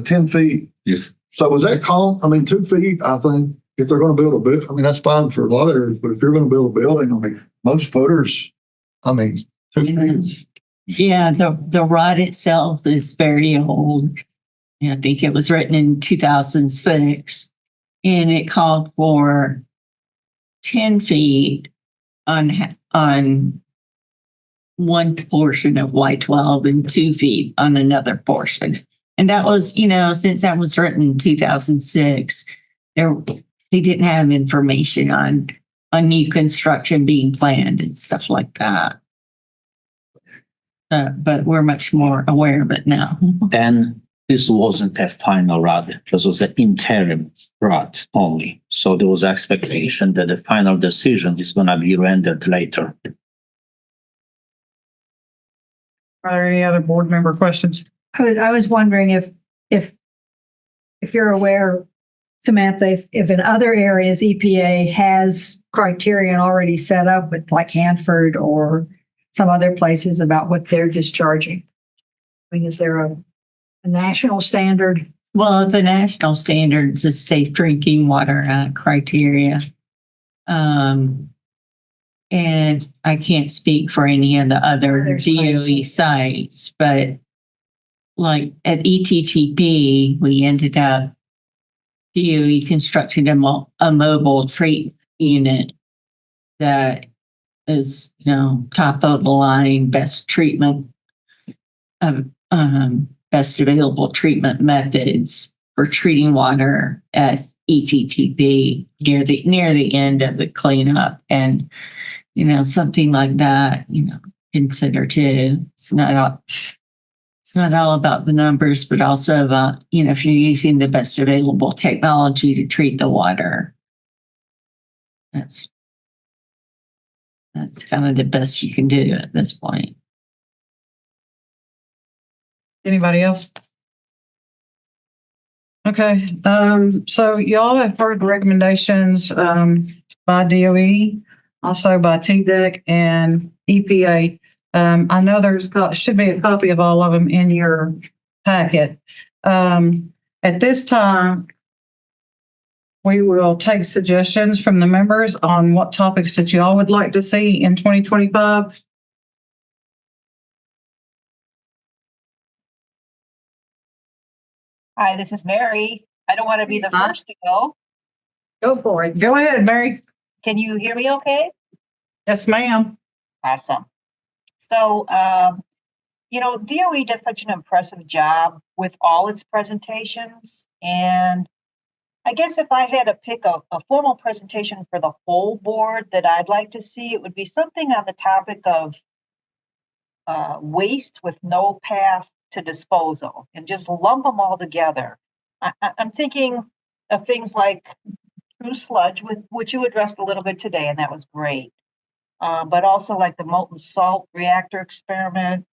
10 feet. Yes. So was that 2 feet, I think, if they're going to build a building, that's fine for a lot of areas, but if you're going to build a building, most footers, 2 feet. Yeah, the rod itself is very old. I think it was written in 2006, and it called for 10 feet on one portion of Y12 and 2 feet on another portion. And that was, since that was written in 2006, they didn't have information on new construction being planned and stuff like that. But we're much more aware of it now. And this wasn't a final ROD. This was an interim ROD only. So there was expectation that the final decision is going to be rendered later. Are there any other board member questions? I was wondering if you're aware, Samantha, if in other areas EPA has criterion already set up with like Hanford or some other places about what they're discharging. Is there a national standard? Well, the national standards is Safe Drinking Water criteria. And I can't speak for any of the other DOE sites, but like at ETTP, we ended up DOE constructed a mobile treatment unit that is, top of the line, best treatment of best available treatment methods for treating water at ETTP near the end of the cleanup. And, something like that, consider too. It's not all about the numbers, but also about, if you're using the best available technology to treat the water, that's kind of the best you can do at this point. Anybody else? Okay, so y'all have heard recommendations by DOE, also by TDEC and EPA. I know should be a copy of all of them in your packet. At this time, we will take suggestions from the members on what topics that y'all would like to see in 2025. Hi, this is Mary. I don't want to be the first to go. Go for it. Go ahead, Mary. Can you hear me okay? Yes, ma'am. Awesome. So DOE does such an impressive job with all its presentations. And I guess if I had to pick a formal presentation for the whole board that I'd like to see, it would be something on the topic of waste with no path to disposal, and just lump them all together. I'm thinking of things like true sludge, which you addressed a little bit today, and that was great. But also like the molten salt reactor experiment,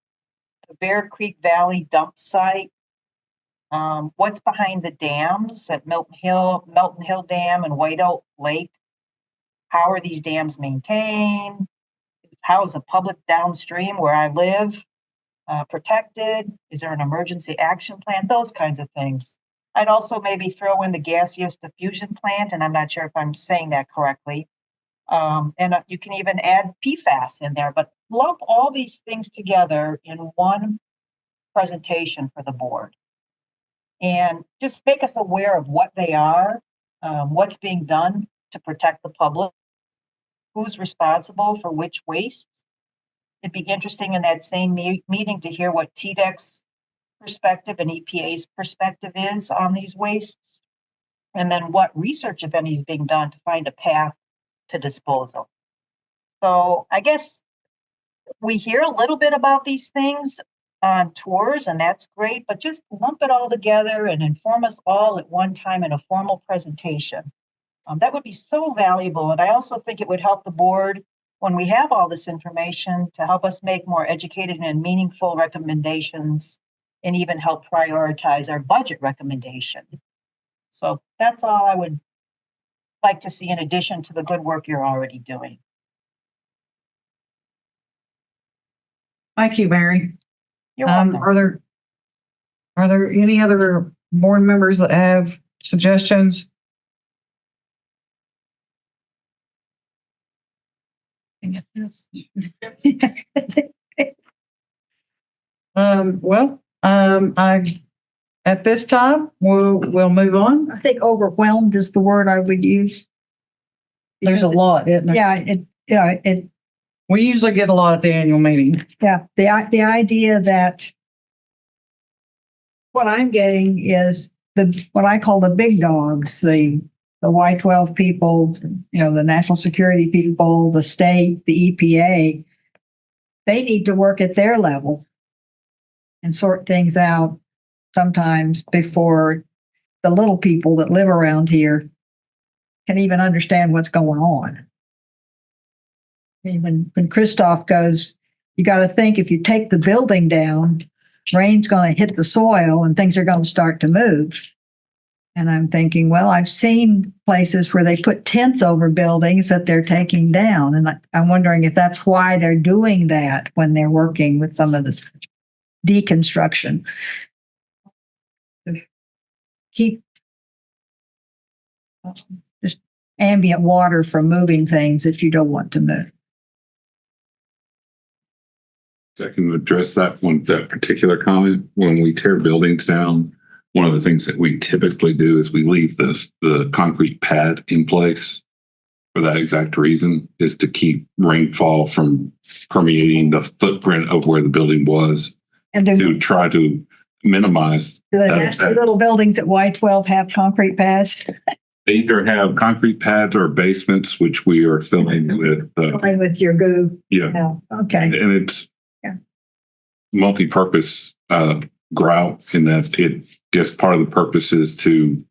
the Bear Creek Valley dump site, what's behind the dams at Milton Hill Dam and White Oak Lake. How are these dams maintained? How is a public downstream where I live protected? Is there an emergency action plan? Those kinds of things. I'd also maybe throw in the gaseous diffusion plant, and I'm not sure if I'm saying that correctly. And you can even add PFAS in there, but lump all these things together in one presentation for the board. And just make us aware of what they are, what's being done to protect the public, who's responsible for which waste. It'd be interesting in that same meeting to hear what TDEC's perspective and EPA's perspective is on these wastes, and then what research, if any, is being done to find a path to disposal. So I guess we hear a little bit about these things on tours, and that's great, but just lump it all together and inform us all at one time in a formal presentation. That would be so valuable. And I also think it would help the board when we have all this information to help us make more educated and meaningful recommendations, and even help prioritize our budget recommendation. So that's all I would like to see in addition to the good work you're already doing. Thank you, Mary. You're welcome. Are there any other board members that have suggestions? At this time, we'll move on. I think overwhelmed is the word I would use. There's a lot, isn't there? Yeah, We usually get a lot at the annual meeting. yeah. The idea that what I'm getting is what I call the big dogs, the Y-12 people, the national security people, the state, the EPA. They need to work at their level and sort things out sometimes before the little people that live around here can even understand what's going on. I mean, when Christoph goes, you got to think if you take the building down, rain's going to hit the soil and things are going to start to move. And I'm thinking, well, I've seen places where they put tents over buildings that they're taking down. And I'm wondering if that's why they're doing that when they're working with some of this deconstruction. Keep just ambient water from moving things that you don't want to move. I can address that particular comment. When we tear buildings down, one of the things that we typically do is we leave the concrete pad in place for that exact reason, is to keep rainfall from permeating the footprint of where the building was, and to try to minimize. Do the nasty little buildings at Y-12 have concrete pads? They either have concrete pads or basements, which we are filling with your goo. Yeah. Okay. And it's multi-purpose grout in that it just part of the purpose is to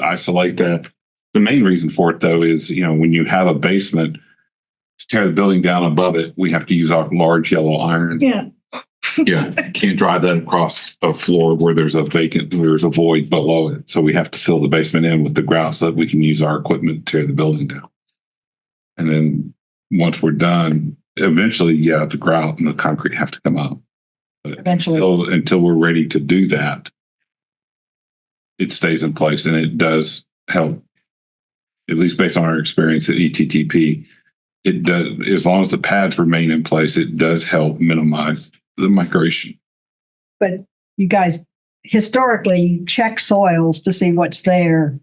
isolate that. The main reason for it, though, is, when you have a basement, to tear the building down above it, we have to use our large yellow iron. Yeah. Yeah. Can't drive that across a floor where there's a void below it. So we have to fill the basement in with the grout so that we can use our equipment to tear the building down. And then once we're done, eventually, the grout and the concrete have to come out. But eventually, until we're ready to do that, it stays in place, and it does help. At least based on our experience at ETTP, it does. As long as the pads remain in place, it does help minimize the migration. But you guys historically check soils to see what's there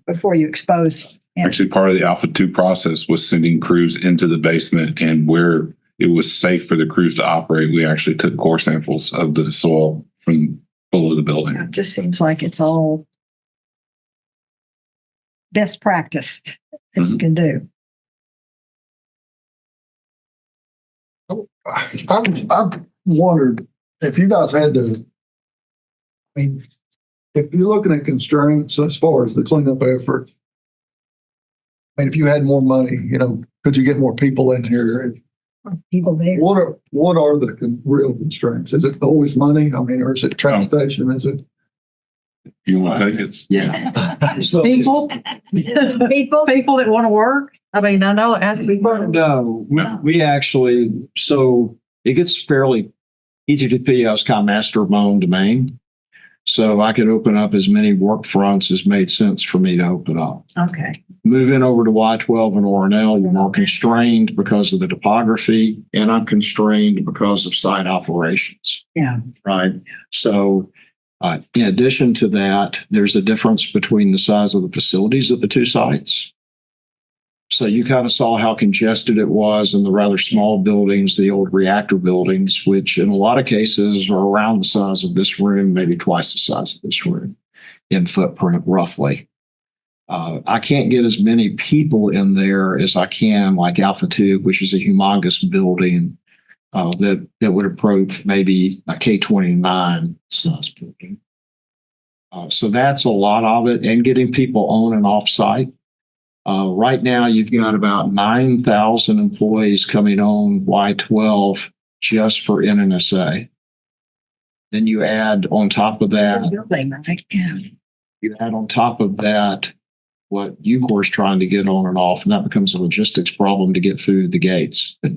before you expose them. Actually, part of the Alpha 2 process was sending crews into the basement, and where it was safe for the crews to operate, we actually took core samples of the soil from below the building. It just seems like it's all best practice that you can do. I've wondered if you guys had to, I mean, if you're looking at constraints as far as the cleanup effort, I mean, if you had more money, could you get more people in here? People there. What are the real constraints? Is it always money? I mean, or is it transportation? Is it? You want to take it? Yeah. People that want to work. I mean, I know it has to be work. No, we actually, so it gets fairly easy to be. I was kind of master of my own domain. So I could open up as many work fronts as made sense for me to open up. Okay. Moving over to Y12 and Ornell, you're more constrained because of the topography, and I'm constrained because of site operations. Yeah. Right. So in addition to that, there's a difference between the size of the facilities at the two sites. So you kind of saw how congested it was in the rather small buildings, the old reactor buildings, which in a lot of cases are around the size of this room, maybe twice the size of this room in footprint, roughly. I can't get as many people in there as I can, like Alpha 2, which is a humongous building that would approach maybe a K-29 size building. So that's a lot of it, and getting people on and off site. Right now, you've got about 9,000 employees coming on Y12 just for NNSA. Then you add on top of that, what UCOR is trying to get on and off, and that becomes a logistics problem to get through the gates. But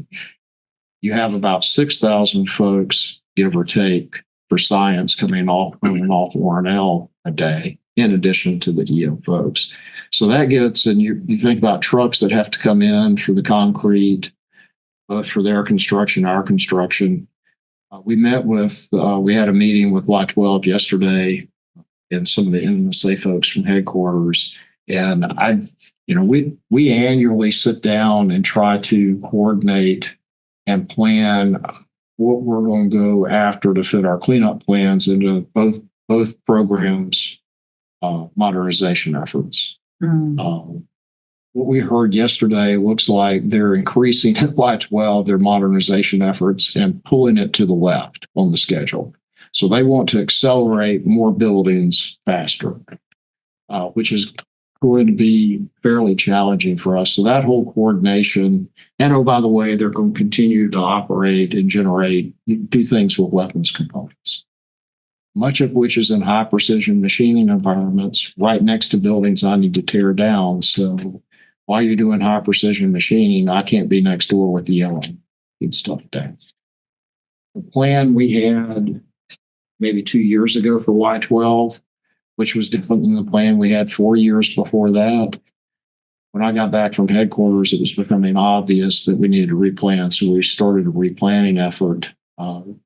you have about 6,000 folks, give or take, for science coming off Ornell a day, in addition to the EM folks. So that gets, and you think about trucks that have to come in for the concrete, both for their construction, our construction. We had a meeting with Y12 yesterday and some of the NSA folks from headquarters. And we annually sit down and try to coordinate and plan what we're going to go after to fit our cleanup plans into both programs' modernization efforts. What we heard yesterday looks like they're increasing at Y12 their modernization efforts and pulling it to the left on the schedule. So they want to accelerate more buildings faster, which is going to be fairly challenging for us. So that whole coordination, and oh, by the way, they're going to continue to operate and do things with weapons components, much of which is in high precision machining environments right next to buildings I need to tear down. So while you're doing high precision machining, I can't be next door with the yelling and stuff down. The plan we had maybe 2 years ago for Y12, which was different than the plan we had 4 years before that. When I got back from headquarters, it was becoming obvious that we needed to replan. So we started a replanning effort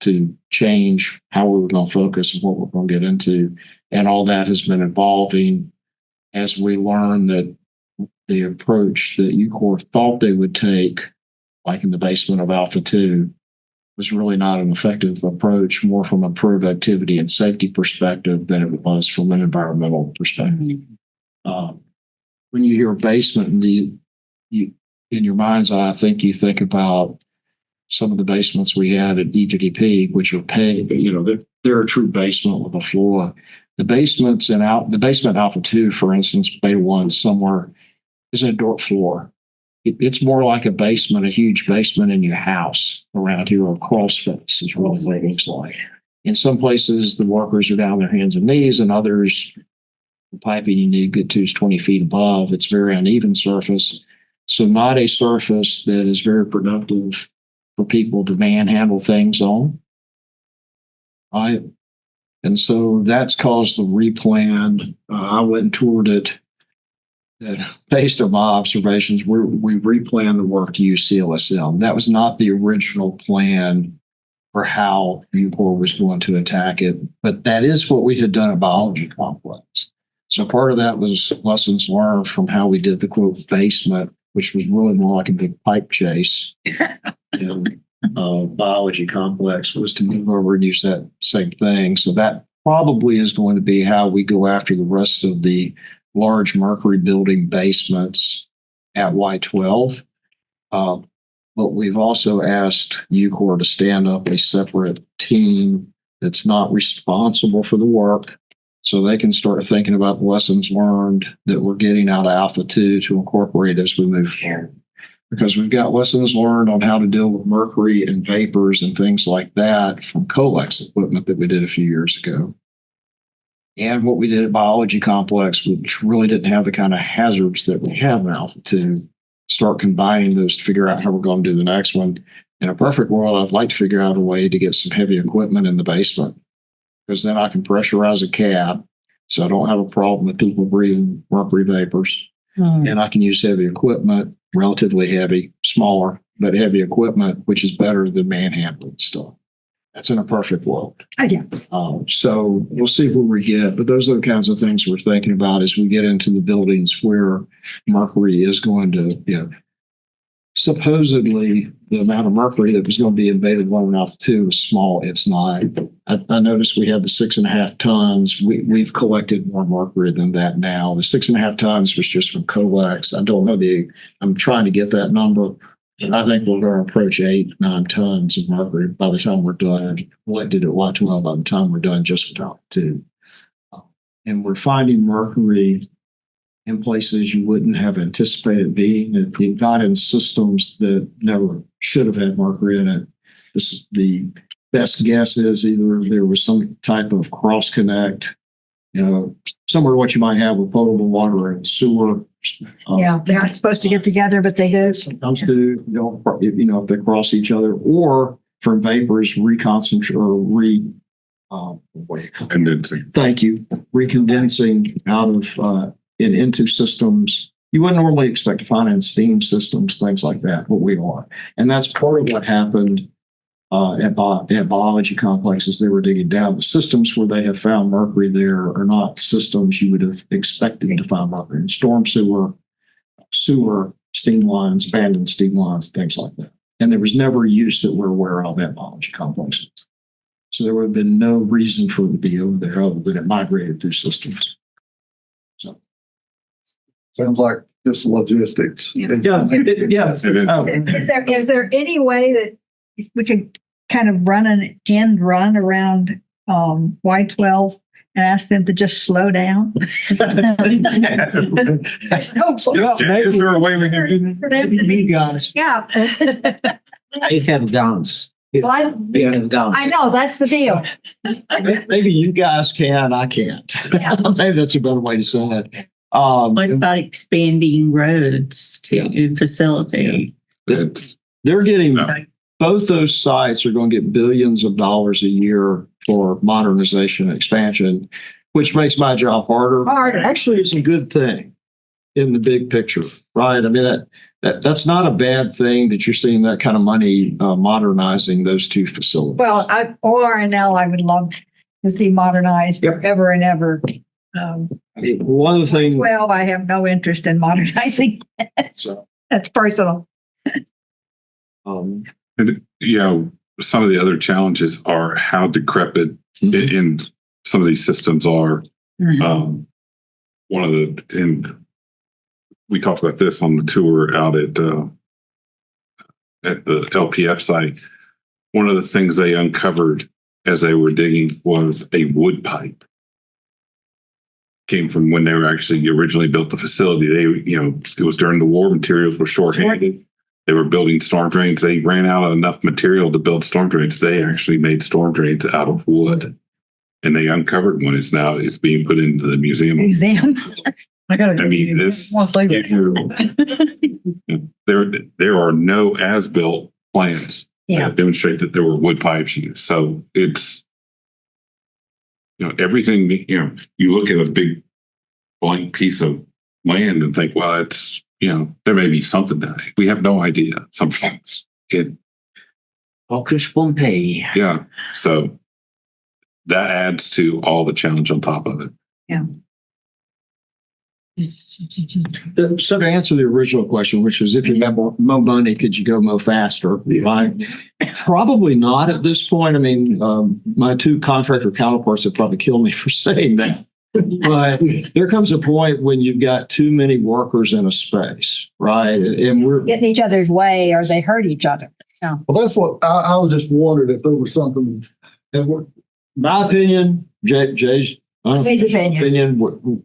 to change how we were going to focus and what we're going to get into. And all that has been evolving as we learn that the approach that UCOR thought they would take, like in the basement of Alpha 2, was really not an effective approach, more from a productivity and safety perspective than it was from an environmental perspective. When you hear basement, in your mind's eye, I think you think about some of the basements we had at EGDP, which are paid, they're a true basement with a floor. The basement Alpha 2, for instance, Beta 1 somewhere, is a dirt floor. It's more like a basement, a huge basement in your house around here, or crawl space is really what it looks like. In some places, the workers are down on their hands and knees, and others, the piping you need to get to is 20 feet above. It's very uneven surface. So not a surface that is very productive for people to manhandle things on. Right? And so that's caused the replan. I went and toured it. Based on my observations, we replanned the work to use CLSM. That was not the original plan for how UCOR was going to attack it, but that is what we had done at Biology Complex. So part of that was lessons learned from how we did the quote basement, which was really more like a big pipe chase. And biology complex was to move over and use that same thing. So that probably is going to be how we go after the rest of the large mercury building basements at Y12. But we've also asked UCOR to stand up a separate team that's not responsible for the work, so they can start thinking about lessons learned that we're getting out of Alpha 2 to incorporate as we move forward. Because we've got lessons learned on how to deal with mercury and vapors and things like that from Colex equipment that we did a few years ago. And what we did at Biology Complex, which really didn't have the kind of hazards that we have in Alpha 2, start combining those to figure out how we're going to do the next one. In a perfect world, I'd like to figure out a way to get some heavy equipment in the basement, because then I can pressurize a cab, so I don't have a problem with people breathing mercury vapors. And I can use heavy equipment, relatively heavy, smaller, but heavy equipment, which is better than manhandling stuff. That's in a perfect world. Yeah. So we'll see where we get, but those are the kinds of things we're thinking about as we get into the buildings where mercury is going to, supposedly the amount of mercury that was going to be invaded in Alpha 2 is small. It's not. I noticed we have the 6.5 tons. We've collected more mercury than that now. The 6.5 tons was just from Colex. I don't know I'm trying to get that number. And I think we're going to approach 8-9 tons of mercury by the time we're done. Collected at Y12 by the time we're done just with Alpha 2. And we're finding mercury in places you wouldn't have anticipated being. If you got in systems that never should have had mercury in it, the best guess is either there was some type of cross connect, similar to what you might have with potable water and sewer. Yeah, they aren't supposed to get together, but they do. Sometimes do, if they cross each other, or from vapors reconcentrate or Condensing. Thank you. Recondensing out of into systems you wouldn't normally expect to find in steam systems, things like that, but we are. And that's part of what happened at biology complexes. They were digging down. The systems where they have found mercury there are not systems you would have expected to find mercury in. Storm sewer, steam lines, abandoned steam lines, things like that. And there was never use that we're aware of at biology complexes. So there would have been no reason for it to be over there other than it migrated through systems. So sounds like just logistics. yeah. Is there any way that we could kind of run an end run around Y12 and ask them to just slow down? Is there a way we can do that? Guns. Yeah. I have guns. They have guns. I know, that's the deal. Maybe you guys can, I can't. Yeah. Maybe that's a better way to say it. What about expanding roads to facilitate? They're getting, both those sites are going to get billions of dollars a year for modernization and expansion, which makes my job harder. Actually, it's a good thing in the big picture, right? I mean, that's not a bad thing that you're seeing that kind of money modernizing those two facilities. Well, ORNL, I would love to see modernized forever and ever. One of the things. Well, I have no interest in modernizing. So, that's personal. And, some of the other challenges are how decrepit in some of these systems are. And we talked about this on the tour out at the LPF site. One of the things they uncovered as they were digging was a wood pipe. Came from when they were actually originally built the facility. It was during the war, materials were shorthanded. They were building storm drains. They ran out of enough material to build storm drains. They actually made storm drains out of wood, and they uncovered one. It's being put into the museum. There are no as-built plans that demonstrate that there were wood pipes used. So it's, everything, you look at a big blank piece of land and think, well, it's, there may be something down there. We have no idea. Sometimes Focus Pompeii. Yeah. So that adds to all the challenge on top of it. Yeah. So to answer the original question, which was if you have more money, could you go more faster? Right? Probably not at this point. I mean, my two contractor counterparts have probably killed me for saying that. But there comes a point when you've got too many workers in a space, right? And we're Get in each other's way or they hurt each other. Well, that's what I was just wondered if there was something. my opinion, Jay's opinion,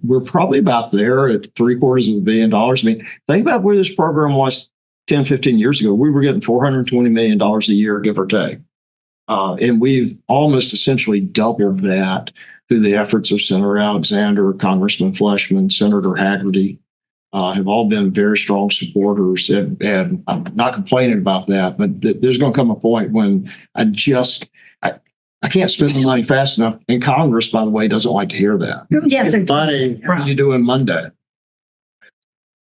we're probably about there at $750 million. I mean, think about where this program was 10, 15 years ago. We were getting $420 million a year, give or take. And we've almost essentially doubled that through the efforts of Senator Alexander, Congressman Fleshman, Senator Haggerty, have all been very strong supporters. And I'm not complaining about that, but there's going to come a point when I can't spend the money fast enough. And Congress, by the way, doesn't like to hear that. Yes, It's money, what are you doing Monday?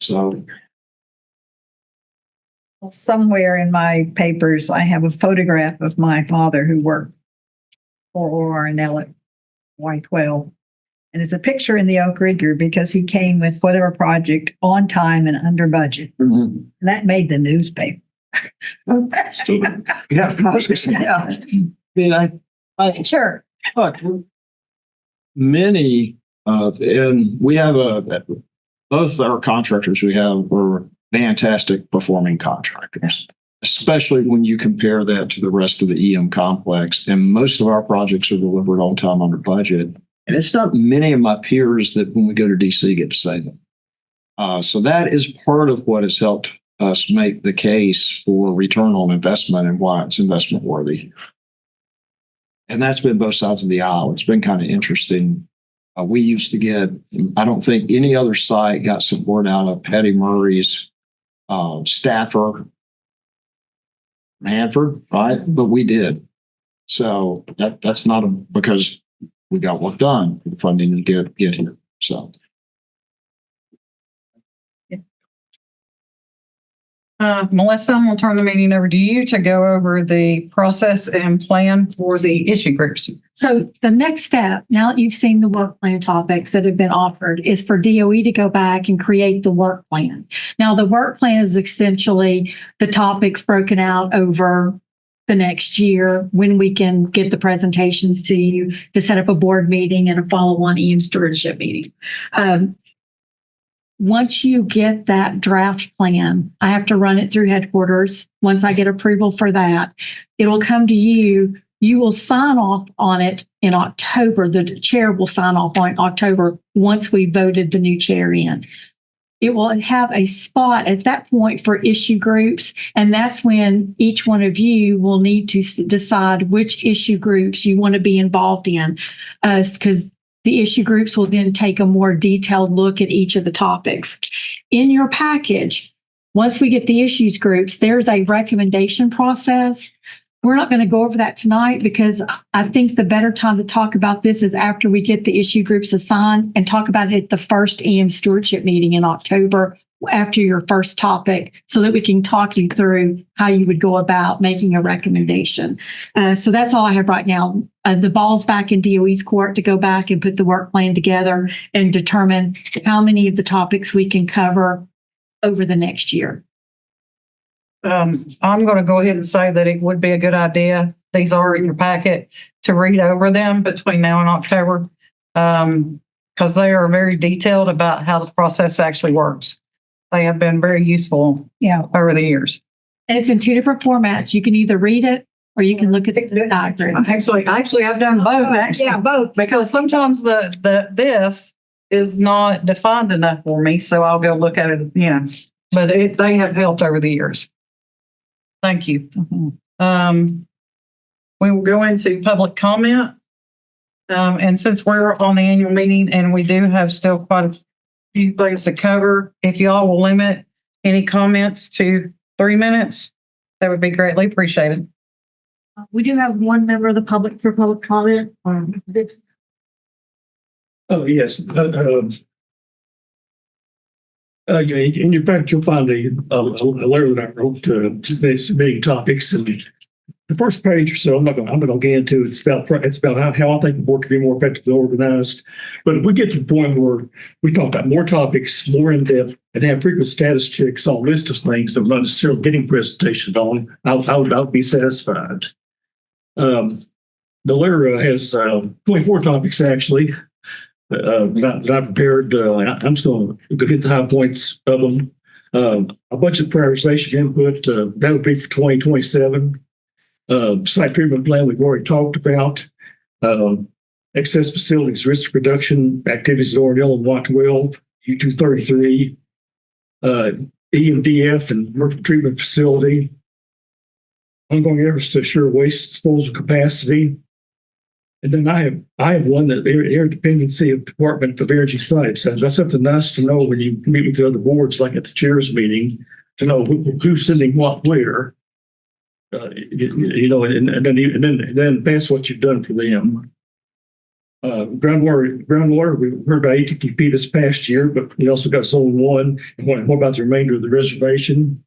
So somewhere in my papers, I have a photograph of my father who worked for ORNL at Y12. And it's a picture in the Oak Ridger because he came with whatever project on time and under budget. And that made the newspaper. yeah, I mean, Sure. look, many and we have both our contractors we have are fantastic performing contractors, especially when you compare that to the rest of the EM complex. And most of our projects are delivered on time under budget. And it's not many of my peers that when we go to DC get to say that. So that is part of what has helped us make the case for return on investment and why it's investment worthy. And that's been both sides of the aisle. It's been kind of interesting. We used to get, I don't think any other site got support out of Patty Murray's staffer, Hanford, right? But we did. So that's not because we got work done, the funding to get here. So. Melissa, I'm going to turn the meeting over to you to go over the process and plan for the issue groups. So the next step, now that you've seen the work plan topics that have been offered, is for DOE to go back and create the work plan. Now, the work plan is essentially the topics broken out over the next year when we can get the presentations to you to set up a board meeting and a follow-on EM stewardship meeting. Once you get that draft plan, I have to run it through headquarters. Once I get approval for that, it will come to you. You will sign off on it in October. The chair will sign off on it in October once we voted the new chair in. It will have a spot at that point for issue groups. And that's when each one of you will need to decide which issue groups you want to be involved in. Because the issue groups will then take a more detailed look at each of the topics. In your package, once we get the issues groups, there's a recommendation process. We're not going to go over that tonight because I think the better time to talk about this is after we get the issue groups assigned and talk about it at the first EM stewardship meeting in October after your first topic so that we can talk you through how you would go about making a recommendation. So that's all I have right now. The ball's back in DOE's court to go back and put the work plan together and determine how many of the topics we can cover over the next year. I'm going to go ahead and say that it would be a good idea. These are in your packet to read over them between now and October because they are very detailed about how the process actually works. They have been very useful over the years. And it's in two different formats. You can either read it or you can look at the diagram. Actually, I've done both. Actually. Yeah, both. Because sometimes this is not defined enough for me, so I'll go look at it. But they have helped over the years. Thank you. We will go into public comment, and since we're on the annual meeting and we do have still quite a few things to cover, if y'all will limit any comments to 3 minutes, that would be greatly appreciated. We do have one member of the public for public comment. Oh, yes. In your fact, you'll find a letter that I wrote to submitting topics, and the first page or so, I'm not gonna get into it. It's about how I think the board can be more effectively organized. But if we get to the point where we talk about more topics, more in depth, and have frequent status checks on a list of things that we're not necessarily getting presentations on, I'll be satisfied. The letter has 24 topics actually that I prepared. I'm just going to hit the high points of them. A budget prioritization input, that would be for 2027. Site treatment plan we've already talked about. Excess facilities, risk reduction activities at Ornell and Lot 12, U233, EMDF and mercury treatment facility. Ongoing efforts to assure waste disposal capacity. And then I have one that air dependency of Department of Energy sites. And that's something nice to know when you meet with the other boards, like at the chairs meeting, to know who's sending what where. And then that's what you've done for them. Groundwater, we heard about ATTP this past year, but we also got Zone 1. And what about the remainder of the reservation?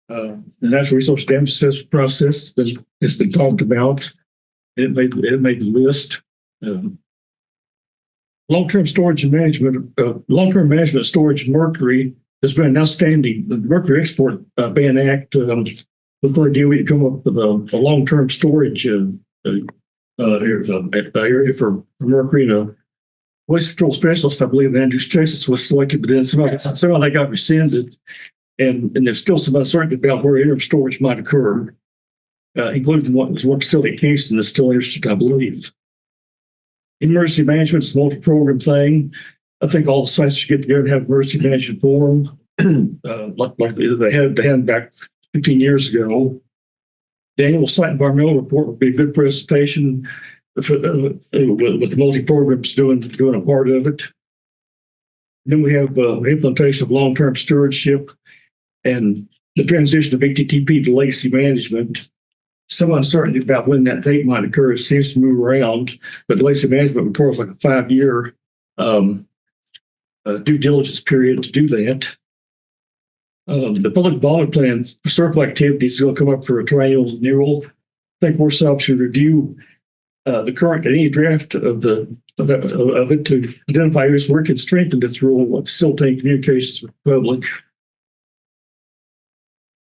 The natural resource damage assessment process that has been talked about. It made the list. Long-term storage and management, long-term management storage of mercury has been an outstanding. The Mercury Export Ban Act before DOE to come up with a long-term storage area for mercury. And a waste control specialist, I believe, Andrew Chase was selected, but then somehow they got rescinded. And there's still some uncertainty about where interim storage might occur, including one facility in Kingston that's still interested, I believe. Emergency management is a multi-program thing. I think all the sites should get together and have emergency management forum, like they had back 15 years ago. The annual site environmental report would be a good presentation with the multi-programs doing a part of it. Then we have implementation of long-term stewardship and the transition of ATTP to legacy management. Some uncertainty about when that date might occur. It seems to move around, but the legacy management report is like a 5-year due diligence period to do that. The public involvement plan for circle activities is going to come up for a triennial renewal. I think ORSSAB should review the current any draft of it to identify areas where it can strengthen its role of facilitating communications with the public.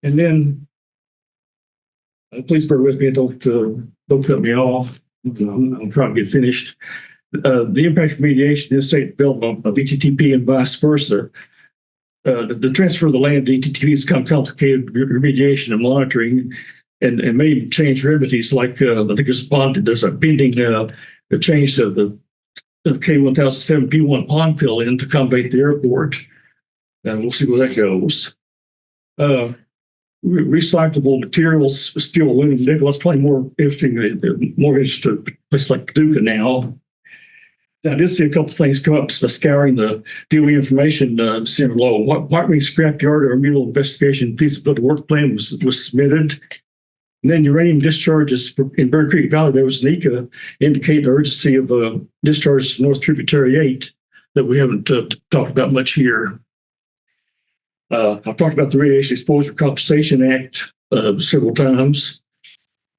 And then, please bear with me, don't cut me off. I'm trying to get finished. The impact of mediation in state development of ETTP and vice versa. The transfer of the land to ETTP is kind of complicated remediation and monitoring, and may change remedies. Like I think there's a pending the change of the K1007 P1 pond fill in to accommodate the airport, and we'll see where that goes. Recyclable materials, steel, aluminum, nickel. That's probably more interesting, more interested in places like Paducah now. I did see a couple of things come up, scouring the DOE information center low. White scrapyard or mutual investigation feasibility work plan was submitted. And then uranium discharges in Bird Creek Valley, there was an ECA indicate the urgency of discharges to North Tributary 8 that we haven't talked about much here. I've talked about the Radiation Exposure Compensation Act several times,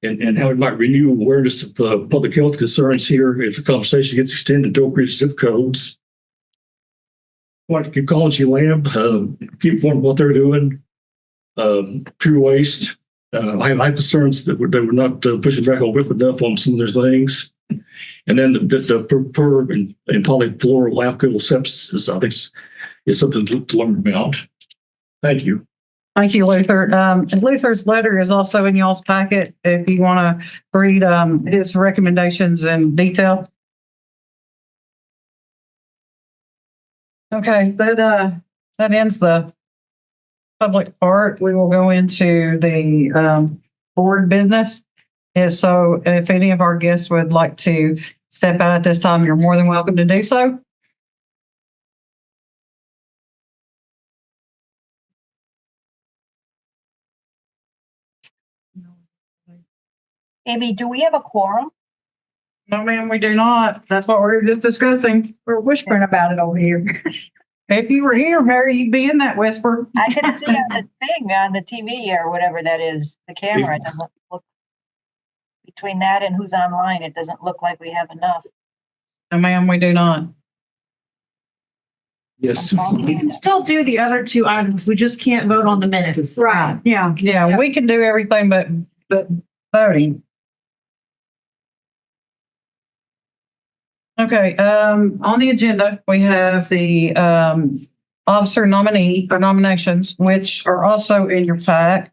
and how it might renew awareness of public health concerns here if the compensation gets extended to Oak Ridge zip codes. Aquatic Ecology Lab, keep informed what they're doing. True waste. I have concerns that they were not pushing back on WIP enough on some of their things. And then the perb and polyfluoral alkyl sepsis, I think, is something to learn about. Thank you. Thank you, Luther. And Luther's letter is also in y'all's packet if you want to read his recommendations in detail. Okay, that ends the public part. We will go into the board business. And so if any of our guests would like to step out at this time, you're more than welcome to do so. Amy, do we have a quorum? No, ma'am, we do not. That's what we were just discussing. We're whispering about it over here. If you were here, Mary, you'd be in that whisper. I can see on the thing on the TV or whatever that is, the camera. It doesn't look. between that and who's online, it doesn't look like we have enough. No, ma'am, we do not. Yes. We can still do the other two items. We just can't vote on the minutes. Right, yeah. Yeah, we can do everything but voting. Okay, on the agenda, we have the officer nominee or nominations, which are also in your pack.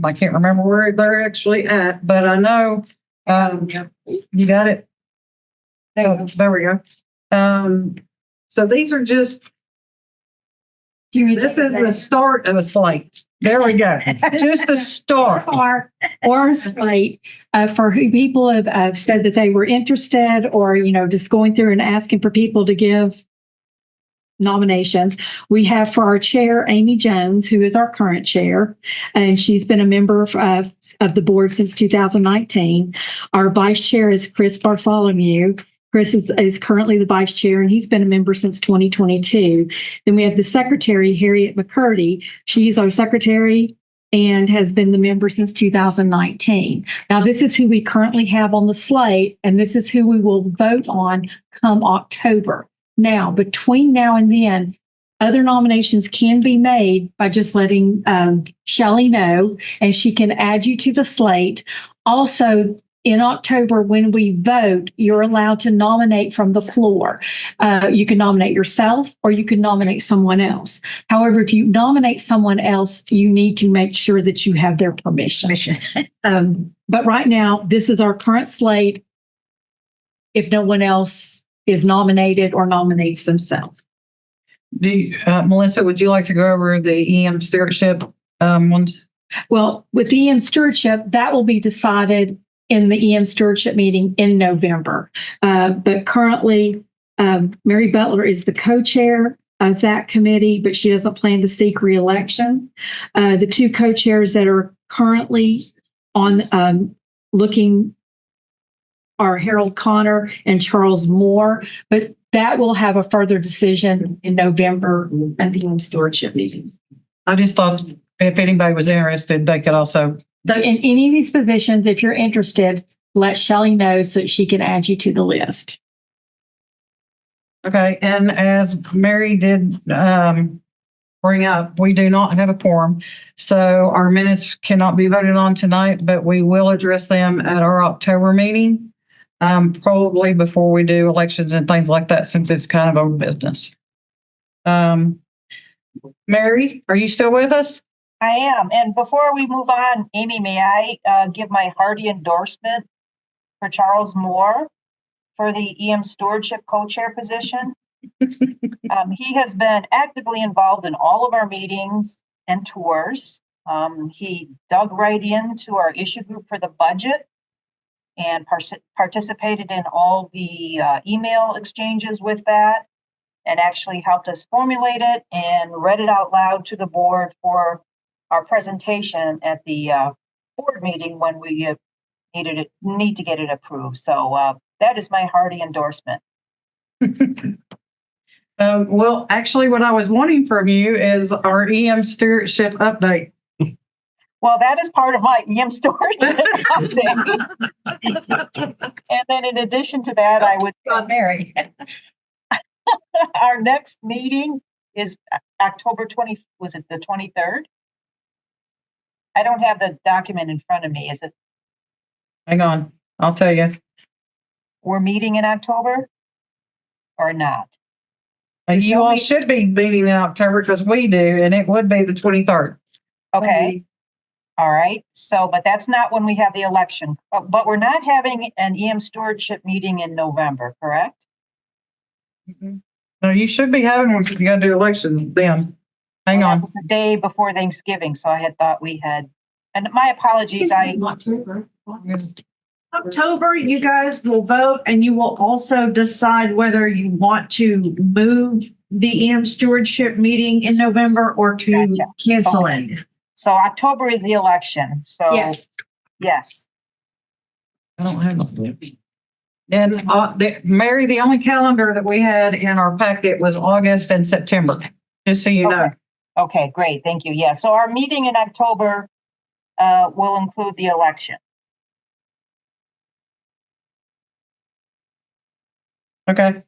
I can't remember where they're actually at, but I know, you got it? There we go. So these are just, this is the start of a slate. There we go. Just the start. Or a slate for who people have said that they were interested, or, just going through and asking for people to give nominations. We have for our chair, Amy Jones, who is our current chair, and she's been a member of the board since 2019. Our vice chair is Chris Bartholomew. Chris is currently the vice chair, and he's been a member since 2022. Then we have the secretary, Harriet McCurdy. She's our secretary and has been the member since 2019. Now, this is who we currently have on the slate, and this is who we will vote on come October. Now, between now and then, other nominations can be made by just letting Shelley know, and she can add you to the slate. Also, in October, when we vote, you're allowed to nominate from the floor. You can nominate yourself or you can nominate someone else. However, if you nominate someone else, you need to make sure that you have their permission. But right now, this is our current slate if no one else is nominated or nominates themselves. Melissa, would you like to go over the EM stewardship ones? Well, with the EM stewardship, that will be decided in the EM stewardship meeting in November. But currently, Mary Butler is the co-chair of that committee, but she doesn't plan to seek re-election. The two co-chairs that are currently on looking are Harold Connor and Charles Moore, but that will have a further decision in November at the EM stewardship meeting. I just thought if anybody was interested, they could also. So in any of these positions, if you're interested, let Shelley know so she can add you to the list. Okay, and as Mary did bring up, we do not have a quorum, so our minutes cannot be voted on tonight, but we will address them at our October meeting, probably before we do elections and things like that, since it's kind of old business. Mary, are you still with us? I am. And before we move on, Amy, may I give my hearty endorsement for Charles Moore for the EM stewardship co-chair position? He has been actively involved in all of our meetings and tours. He dug right into our issue group for the budget and participated in all the email exchanges with that, and actually helped us formulate it and read it out loud to the board for our presentation at the board meeting when we need to get it approved. So that is my hearty endorsement. Well, actually, what I was wanting from you is our EM stewardship update. Well, that is part of my EM stewardship update. And then in addition to that, I would... Mary. Our next meeting is October 20, was it the 23rd? I don't have the document in front of me. Is it? Hang on, I'll tell you. We're meeting in October or not? You all should be meeting in October because we do, and it would be the 23rd. Okay. All right. So, but that's not when we have the election. But we're not having an EM stewardship meeting in November, correct? Mm-hmm. No, you should be having one because you got to do elections then. Hang on. It's the day before Thanksgiving, so I had thought we had. And my apologies. October, you guys will vote, and you will also decide whether you want to move the EM stewardship meeting in November or to cancel it. So October is the election. So yes. I don't have it. And Mary, the only calendar that we had in our packet was August and September, just so you know. Okay, great. Thank you. Yeah. So our meeting in October will include the election. Okay.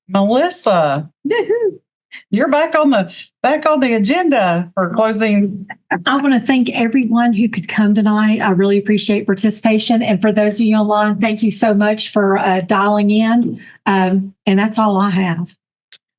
Melissa, you're back on the agenda for closing. I want to thank everyone who could come tonight. I really appreciate participation. And for those of you online, thank you so much for dialing in. And that's all I have.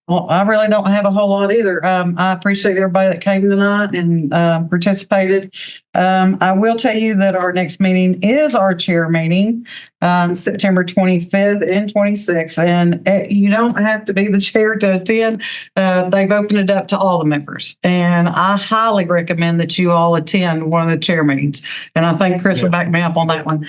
Well, I really don't have a whole lot either. I appreciate everybody that came tonight and participated. I will tell you that our next meeting is our chair meeting, September 25th and 26th. And you don't have to be the chair to attend. They've opened it up to all the members. And I highly recommend that you all attend one of the chair meetings. And I think Chris will back me up on that one.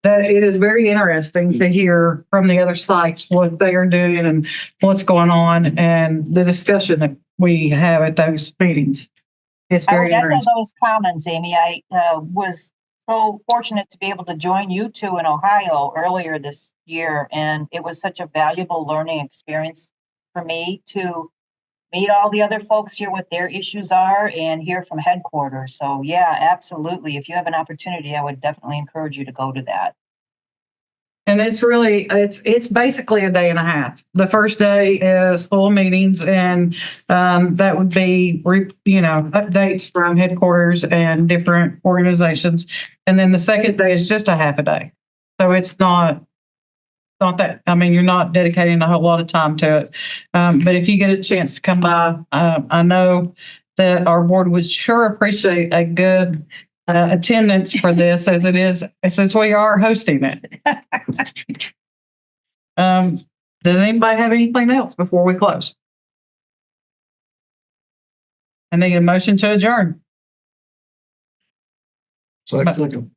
That it is very interesting to hear from the other sites what they are doing and what's going on and the discussion that we have at those meetings. It's I very would echo interesting. those comments, Amy. I was so fortunate to be able to join you two in Ohio earlier this year, and it was such a valuable learning experience for me to meet all the other folks here, what their issues are, and hear from headquarters. So yeah, absolutely. If you have an opportunity, I would definitely encourage you to go to that. And it's basically a day and a half. The first day is full of meetings, and that would be updates from headquarters and different organizations. And then the second day is just a half a day. So it's not that, I mean, you're not dedicating a whole lot of time to it. But if you get a chance to come by, I know that our board would sure appreciate a good attendance for this, as it is, since we are hosting it. Does anybody have anything else before we close? I need a motion to adjourn. Second.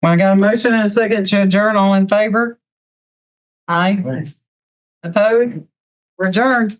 Well, I got a motion and a second to adjourn. All in favor? Aye. Opposed? We're adjourned.